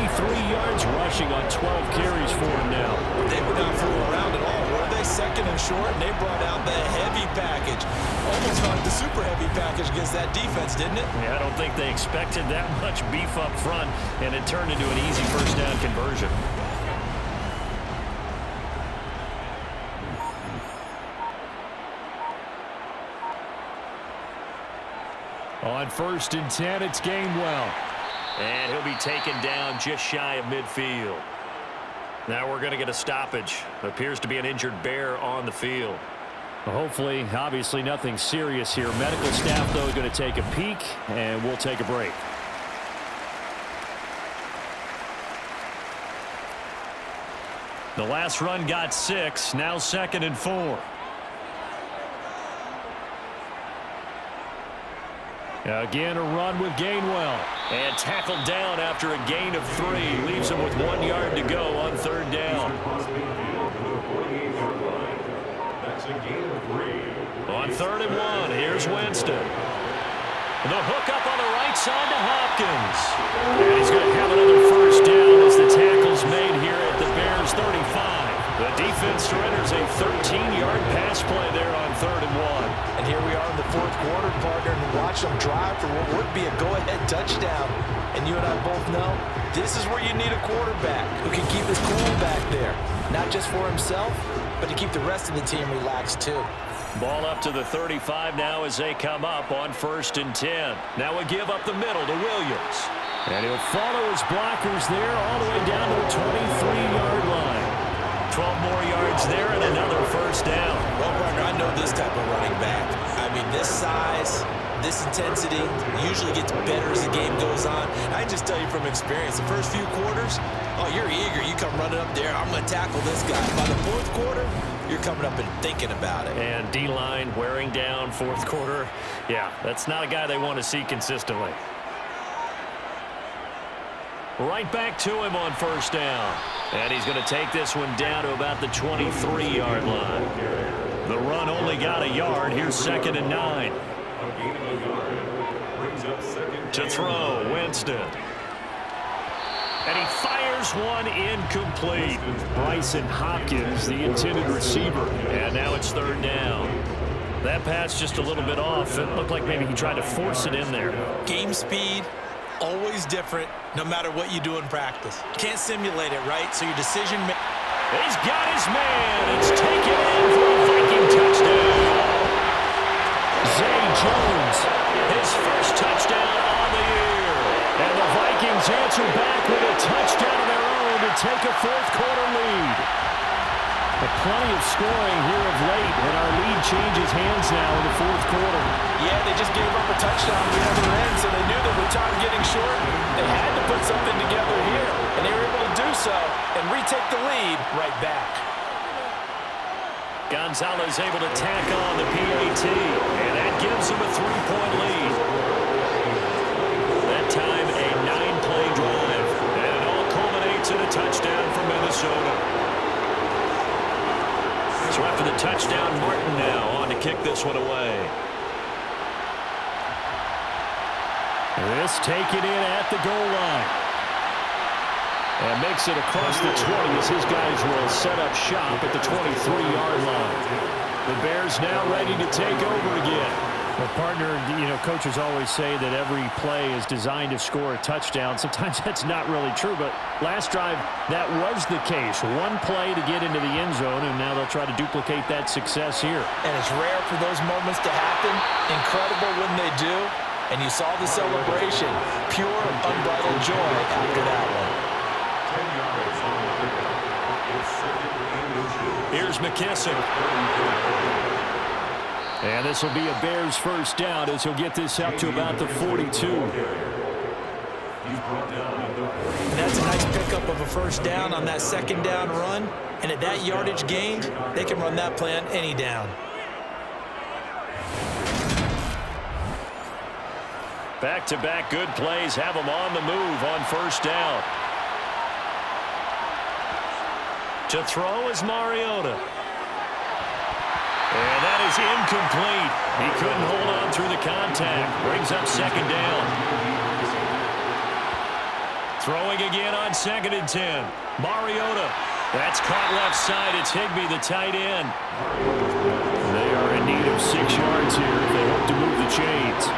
yards rushing on 12 carries for him now. They were not fooling around at all, were they? 2nd and short, and they brought out the heavy package. Almost like the super heavy package against that defense, didn't it? Yeah, I don't think they expected that much beef up front, and it turned into an easy 1st down conversion. On 1st and 10, it's Gainwell. And he'll be taken down just shy of midfield. Now we're going to get a stoppage. Appears to be an injured Bear on the field. Well, hopefully, obviously nothing serious here. Medical staff, though, going to take a peek, and we'll take a break. The last run got 6. Now 2nd and 4. Again, a run with Gainwell. And tackled down after a gain of 3. Leaves him with 1 yard to go on 3rd down. On 3rd and 1, here's Winston. The hook up on the right side to Hopkins. And he's going to have another first down as the tackle's made here at the Bears' 35. The defense surrenders a 13-yard pass play there on 3rd and 1. And here we are in the 4th quarter, partner, and watch them drive for what would be a go-ahead touchdown. And you and I both know this is where you need a quarterback who can keep his cool back there. Not just for himself, but to keep the rest of the team relaxed too. Ball up to the 35 now as they come up on 1st and 10. Now a give up the middle to Williams. And he'll follow his blockers there all the way down to the 23-yard line. 12 more yards there and another first down. Well, partner, I know this type of running back. I mean, this size, this intensity usually gets better as the game goes on. I just tell you from experience, the first few quarters, oh, you're eager. You come running up there, I'm going to tackle this guy. By the 4th quarter, you're coming up and thinking about it. And D-line wearing down 4th quarter. Yeah, that's not a guy they want to see consistently. Right back to him on 1st down. And he's going to take this one down to about the 23-yard line. The run only got a yard. Here's 2nd and 9. To throw, Winston. And he fires one incomplete. Bryson Hopkins, the intended receiver. And now it's 3rd down. That pass just a little bit off. It looked like maybe he tried to force it in there. Game speed, always different, no matter what you do in practice. You can't simulate it, right? So your decision... He's got his man. It's taken in for a Viking touchdown. Zay Jones, his first touchdown on the year. And the Vikings answer back with a touchdown of their own to take a 4th quarter lead. But plenty of scoring here of late, and our lead changes hands now in the 4th quarter. Yeah, they just gave up a touchdown at the other end, so they knew that with time getting short, they had to put something together here. And they were able to do so and retake the lead right back. Gonzalez able to tack on the PAT, and that gives him a 3-point lead. That time a 9-play drive, and it all culminates in a touchdown for Minnesota. So after the touchdown, Martin now on to kick this one away. This taken in at the goal line. And makes it across the 20 as his guys will set up shop at the 23-yard line. The Bears now ready to take over again. Well, partner, you know, coaches always say that every play is designed to score a touchdown. Sometimes that's not really true, but last drive, that was the case. One play to get into the end zone, and now they'll try to duplicate that success here. And it's rare for those moments to happen. Incredible when they do. And you saw the celebration. Pure, unbridled joy after that one. Here's McKissick. And this will be a Bears first down as he'll get this up to about the 42. And that's a nice pickup of a first down on that 2nd down run. And at that yardage gained, they can run that play on any down. Back-to-back good plays have them on the move on 1st down. To throw is Mariota. And that is incomplete. He couldn't hold on through the contact. Brings up 2nd down. Throwing again on 2nd and 10. Mariota. That's caught left side. It's Higbee, the tight end. They are in need of 6 yards here if they hope to move the chains.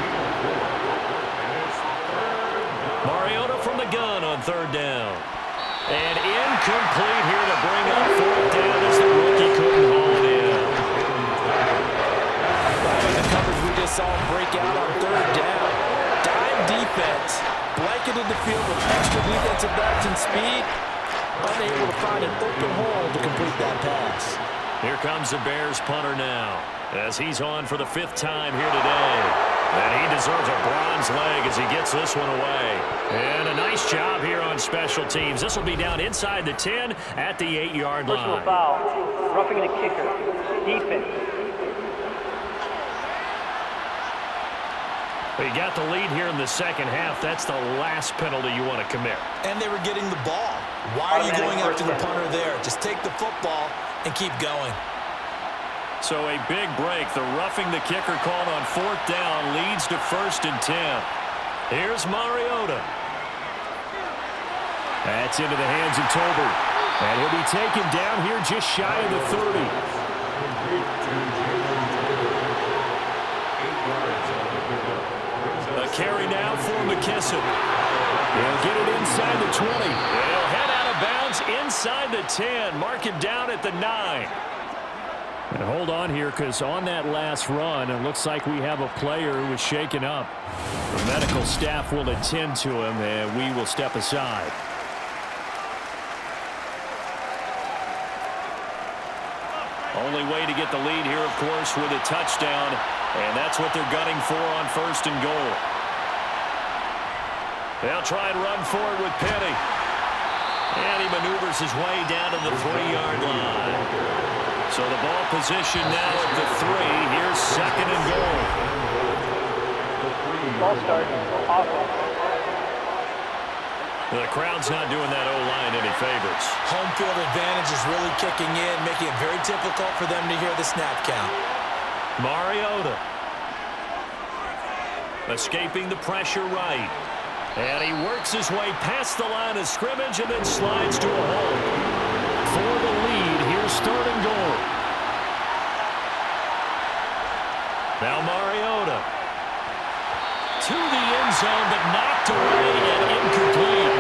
Mariota from the gun on 3rd down. And incomplete here to bring up 4th down as the rookie couldn't haul it in. Right in the coverage, we just saw him break out on 3rd down. Dime defense, blanketed the field with extra defensive backs and speed. Unable to find an open hole to complete that pass. Here comes the Bears punter now as he's on for the 5th time here today. And he deserves a bronze leg as he gets this one away. And a nice job here on special teams. This will be down inside the 10 at the 8-yard line. Personal foul, roughing the kicker, defense. But you got the lead here in the second half. That's the last penalty you want to commit. And they were getting the ball. Why are you going after the punter there? Just take the football and keep going. So a big break. The roughing the kicker called on 4th down leads to 1st and 10. Here's Mariota. That's into the hands of Tober. And he'll be taken down here just shy of the 30. A carry now for McKissick. He'll get it inside the 20. He'll head out of bounds inside the 10. Mark him down at the 9. And hold on here, because on that last run, it looks like we have a player who was shaken up. The medical staff will attend to him, and we will step aside. Only way to get the lead here, of course, with a touchdown, and that's what they're gunning for on 1st and goal. They'll try and run forward with Penny. And he maneuvers his way down to the 3-yard line. So the ball position now at the 3. Here's 2nd and goal. Ball start, offense. The crowd's not doing that O-line any favors. Home field advantage is really kicking in, making it very difficult for them to hear the snap count. Mariota. Escaping the pressure right. And he works his way past the line of scrimmage and then slides to a hole. For the lead, here's 3rd and goal. Now Mariota. To the end zone, but knocked away and incomplete.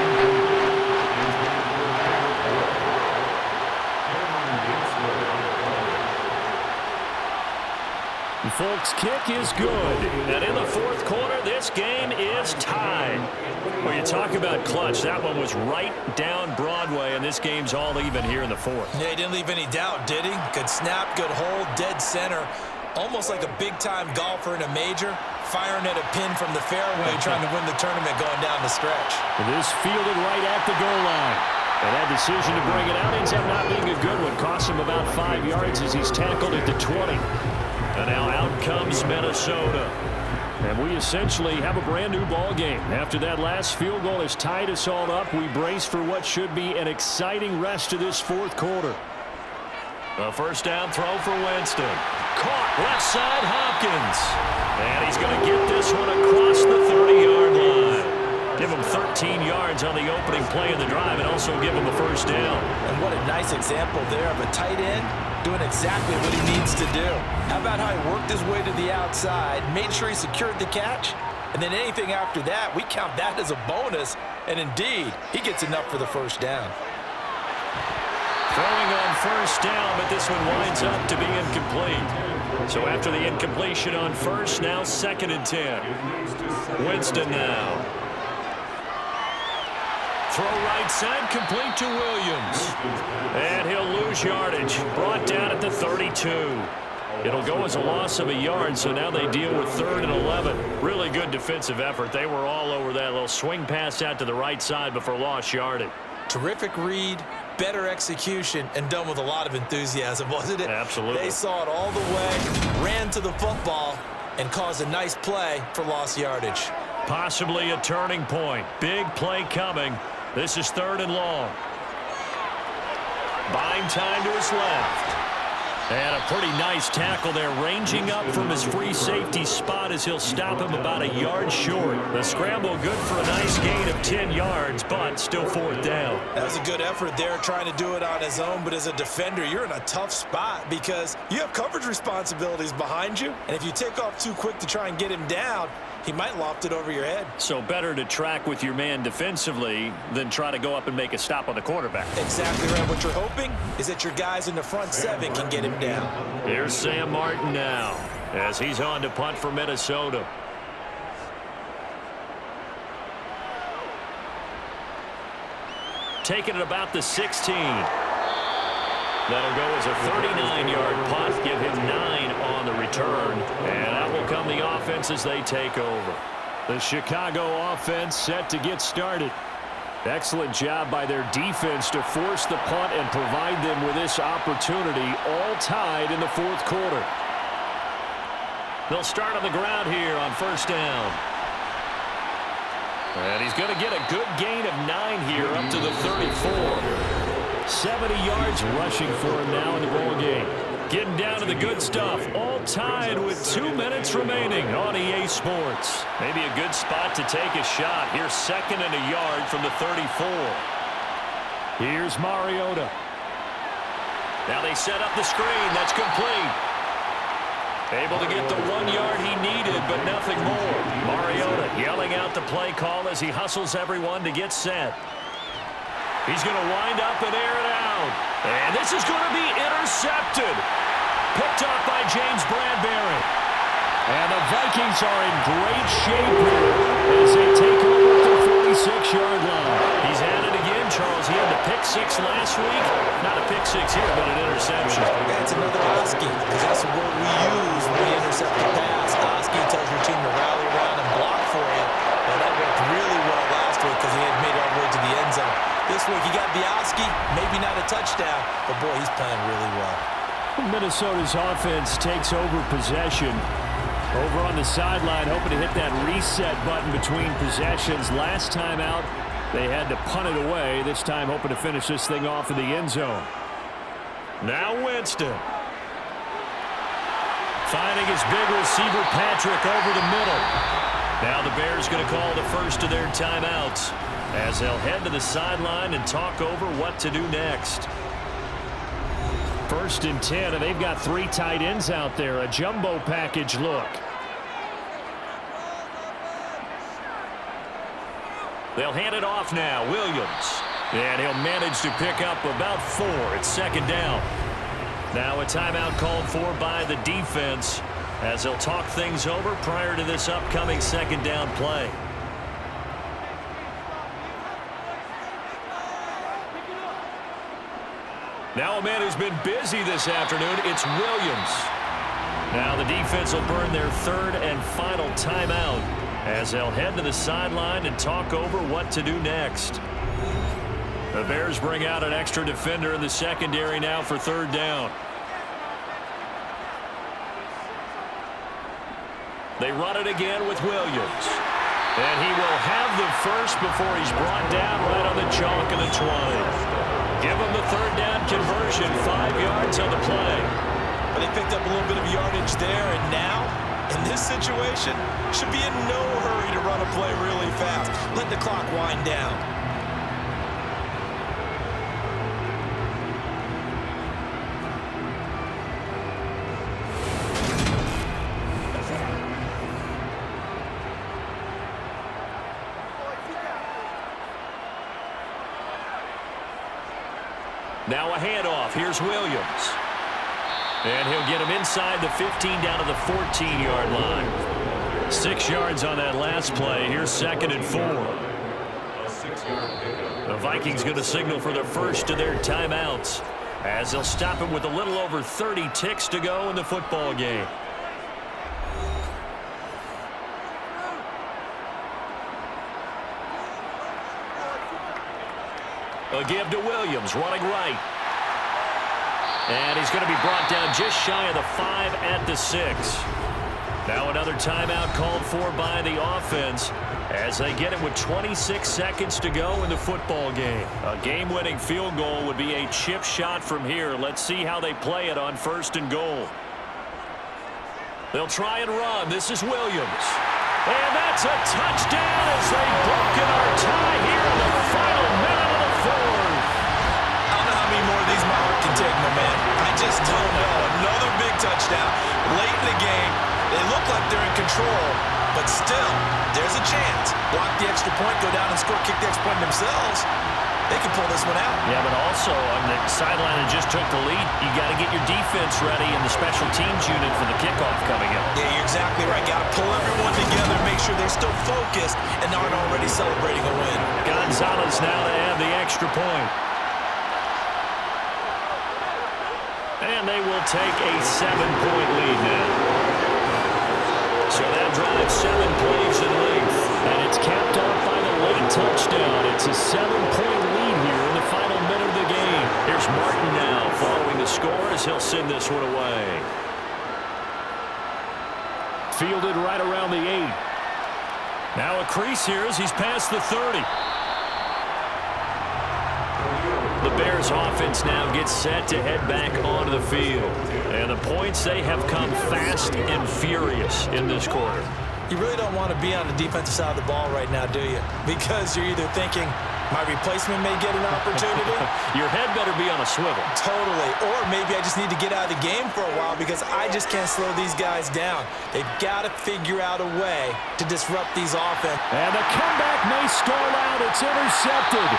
And folks, kick is good. And in the 4th quarter, this game is tied. Well, you talk about clutch. That one was right down Broadway, and this game's all even here in the 4th. Yeah, he didn't leave any doubt, did he? Good snap, good hold, dead center. Almost like a big-time golfer in a major, firing at a pin from the fairway, trying to win the tournament going down the stretch. This fielded right at the goal line. And that decision to bring it out ends up not being a good one. Costs him about 5 yards as he's tackled at the 20. And now out comes Minnesota. And we essentially have a brand new ball game. After that last field goal has tied us all up, we brace for what should be an exciting rest of this 4th quarter. A 1st down throw for Winston. Caught left side Hopkins. And he's going to get this one across the 30-yard line. Give him 13 yards on the opening play of the drive and also give him a 1st down. And what a nice example there of a tight end doing exactly what he needs to do. How about how he worked his way to the outside, made sure he secured the catch, and then anything after that, we count that as a bonus. And indeed, he gets enough for the 1st down. Throwing on 1st down, but this one winds up to be incomplete. So after the incompletion on 1st, now 2nd and 10. Winston now. Throw right side, complete to Williams. And he'll lose yardage. Brought down at the 32. It'll go as a loss of a yard, so now they deal with 3rd and 11. Really good defensive effort. They were all over that little swing pass out to the right side before lost yardage. Terrific read, better execution, and done with a lot of enthusiasm, wasn't it? Absolutely. They saw it all the way, ran to the football, and caused a nice play for lost yardage. Possibly a turning point. Big play coming. This is 3rd and long. Buying time to his left. And a pretty nice tackle there, ranging up from his free safety spot as he'll stop him about a yard short. The scramble good for a nice gain of 10 yards, but still 4th down. That was a good effort there, trying to do it on his own, but as a defender, you're in a tough spot because you have coverage responsibilities behind you, and if you take off too quick to try and get him down, he might loft it over your head. So better to track with your man defensively than try to go up and make a stop on the quarterback. Exactly right. What you're hoping is that your guys in the front 7 can get him down. Here's Sam Martin now as he's on to punt for Minnesota. Taking it about the 16. That'll go as a 39-yard punt. Give him 9 on the return. And out will come the offense as they take over. The Chicago offense set to get started. Excellent job by their defense to force the punt and provide them with this opportunity, all tied in the fourth quarter. They'll start on the ground here on first down. And he's going to get a good gain of 9 here up to the 34. 70 yards rushing for him now in the ball game. Getting down to the good stuff. All tied with 2 minutes remaining on EA Sports. Maybe a good spot to take a shot. Here's 2nd and a yard from the 34. Here's Mariota. Now they set up the screen. That's complete. Able to get the 1 yard he needed, but nothing more. Mariota yelling out the play call as he hustles everyone to get set. He's going to wind up and air it out. And this is going to be intercepted. Picked up by James Bradbury. And the Vikings are in great shape here as they take over at the 46-yard line. He's at it again, Charles. He had the pick 6 last week. Not a pick 6 here, but an interception. That's another Oski, because that's the word we use when we intercept the pass. Oski tells your team to rally around and block for you. And that worked really well last week because he had made it all the way to the end zone. This week he got the Oski, maybe not a touchdown, but boy, he's playing really well. Minnesota's offense takes over possession. Over on the sideline, hoping to hit that reset button between possessions. Last time out, they had to punt it away. This time, hoping to finish this thing off in the end zone. Now Winston. Finding his big receiver, Patrick, over the middle. Now the Bears going to call the first of their timeouts as they'll head to the sideline and talk over what to do next. 1st and 10, and they've got 3 tight ends out there. A jumbo package look. They'll hand it off now. Williams. And he'll manage to pick up about 4. It's 2nd down. Now a timeout called for by the defense as they'll talk things over prior to this upcoming 2nd down play. Now a man who's been busy this afternoon, it's Williams. Now the defense will burn their 3rd and final timeout as they'll head to the sideline and talk over what to do next. The Bears bring out an extra defender in the secondary now for 3rd down. They run it again with Williams. And he will have the first before he's brought down right on the chalk of the 20. Give him the 3rd down conversion, 5 yards on the play. But they picked up a little bit of yardage there, and now, in this situation, should be in no hurry to run a play really fast. Let the clock wind down. Now a handoff. Here's Williams. And he'll get him inside the 15 down to the 14-yard line. 6 yards on that last play. Here's 2nd and 4. The Vikings going to signal for the first of their timeouts as they'll stop him with a little over 30 ticks to go in the football game. A give to Williams, running right. And he's going to be brought down just shy of the 5 at the 6. Now another timeout called for by the offense as they get it with 26 seconds to go in the football game. A game-winning field goal would be a chip shot from here. Let's see how they play it on 1st and goal. They'll try and run. This is Williams. And that's a touchdown as they've broken our tie here in the final minute of the 4th. I don't know how many more of these Mahomes can take, my man. I just don't know. Another big touchdown late in the game. They look like they're in control, but still, there's a chance. Block the extra point, go down and score, kick the extra point themselves. They can pull this one out. Yeah, but also on the sideline that just took the lead, you got to get your defense ready and the special teams unit for the kickoff coming up. Yeah, you're exactly right. Got to pull everyone together, make sure they're still focused and aren't already celebrating a win. Gonzalez now to add the extra point. And they will take a 7-point lead now. So that drive 7 plays in length. And it's capped off by the late touchdown. It's a 7-point lead here in the final minute of the game. Here's Martin now following the score as he'll send this one away. Fielded right around the 8. Now a crease here as he's past the 30. The Bears offense now gets set to head back onto the field. And the points, they have come fast and furious in this quarter. You really don't want to be on the defensive side of the ball right now, do you? Because you're either thinking, my replacement may get an opportunity. Your head better be on a swivel. Totally. Or maybe I just need to get out of the game for a while because I just can't slow these guys down. They've got to figure out a way to disrupt these offense. And the comeback may stall out. It's intercepted.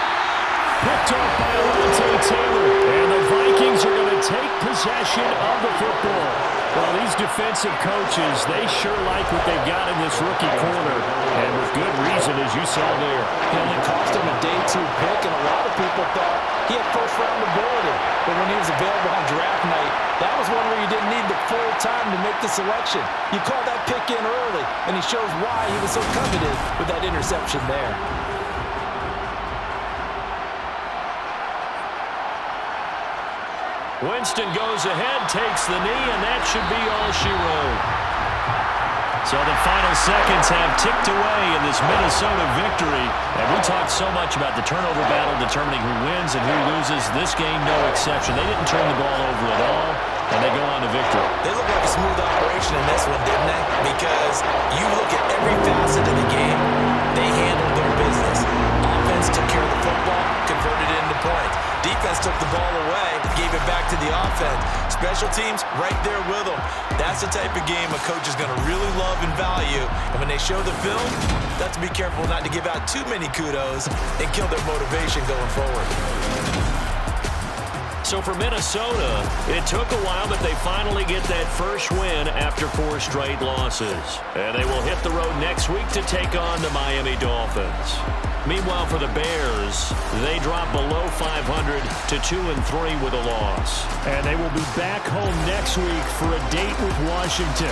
Picked off by Alontae Taylor. And the Vikings are going to take possession of the football. Well, these defensive coaches, they sure like what they've got in this rookie corner. And with good reason, as you saw there. It only cost him a day 2 pick, and a lot of people thought he had first-round ability. But when he was available on draft night, that was one where you didn't need the full time to make the selection. You call that pick in early, and he shows why he was so coveted with that interception there. Winston goes ahead, takes the knee, and that should be all she wrote. So the final seconds have ticked away in this Minnesota victory. And we talked so much about the turnover battle determining who wins and who loses. This game, no exception. They didn't turn the ball over at all, and they go on to victory. They look like a smooth operation in this one, didn't they? Because you look at every facet of the game, they handled their business. Offense took care of the football, converted it into points. Defense took the ball away, gave it back to the offense. Special teams, right there with them. That's the type of game a coach is going to really love and value. And when they show the film, they have to be careful not to give out too many kudos and kill their motivation going forward. So for Minnesota, it took a while, but they finally get that first win after 4 straight losses. And they will hit the road next week to take on the Miami Dolphins. Meanwhile, for the Bears, they drop below 500 to 2-3 with a loss. And they will be back home next week for a date with Washington.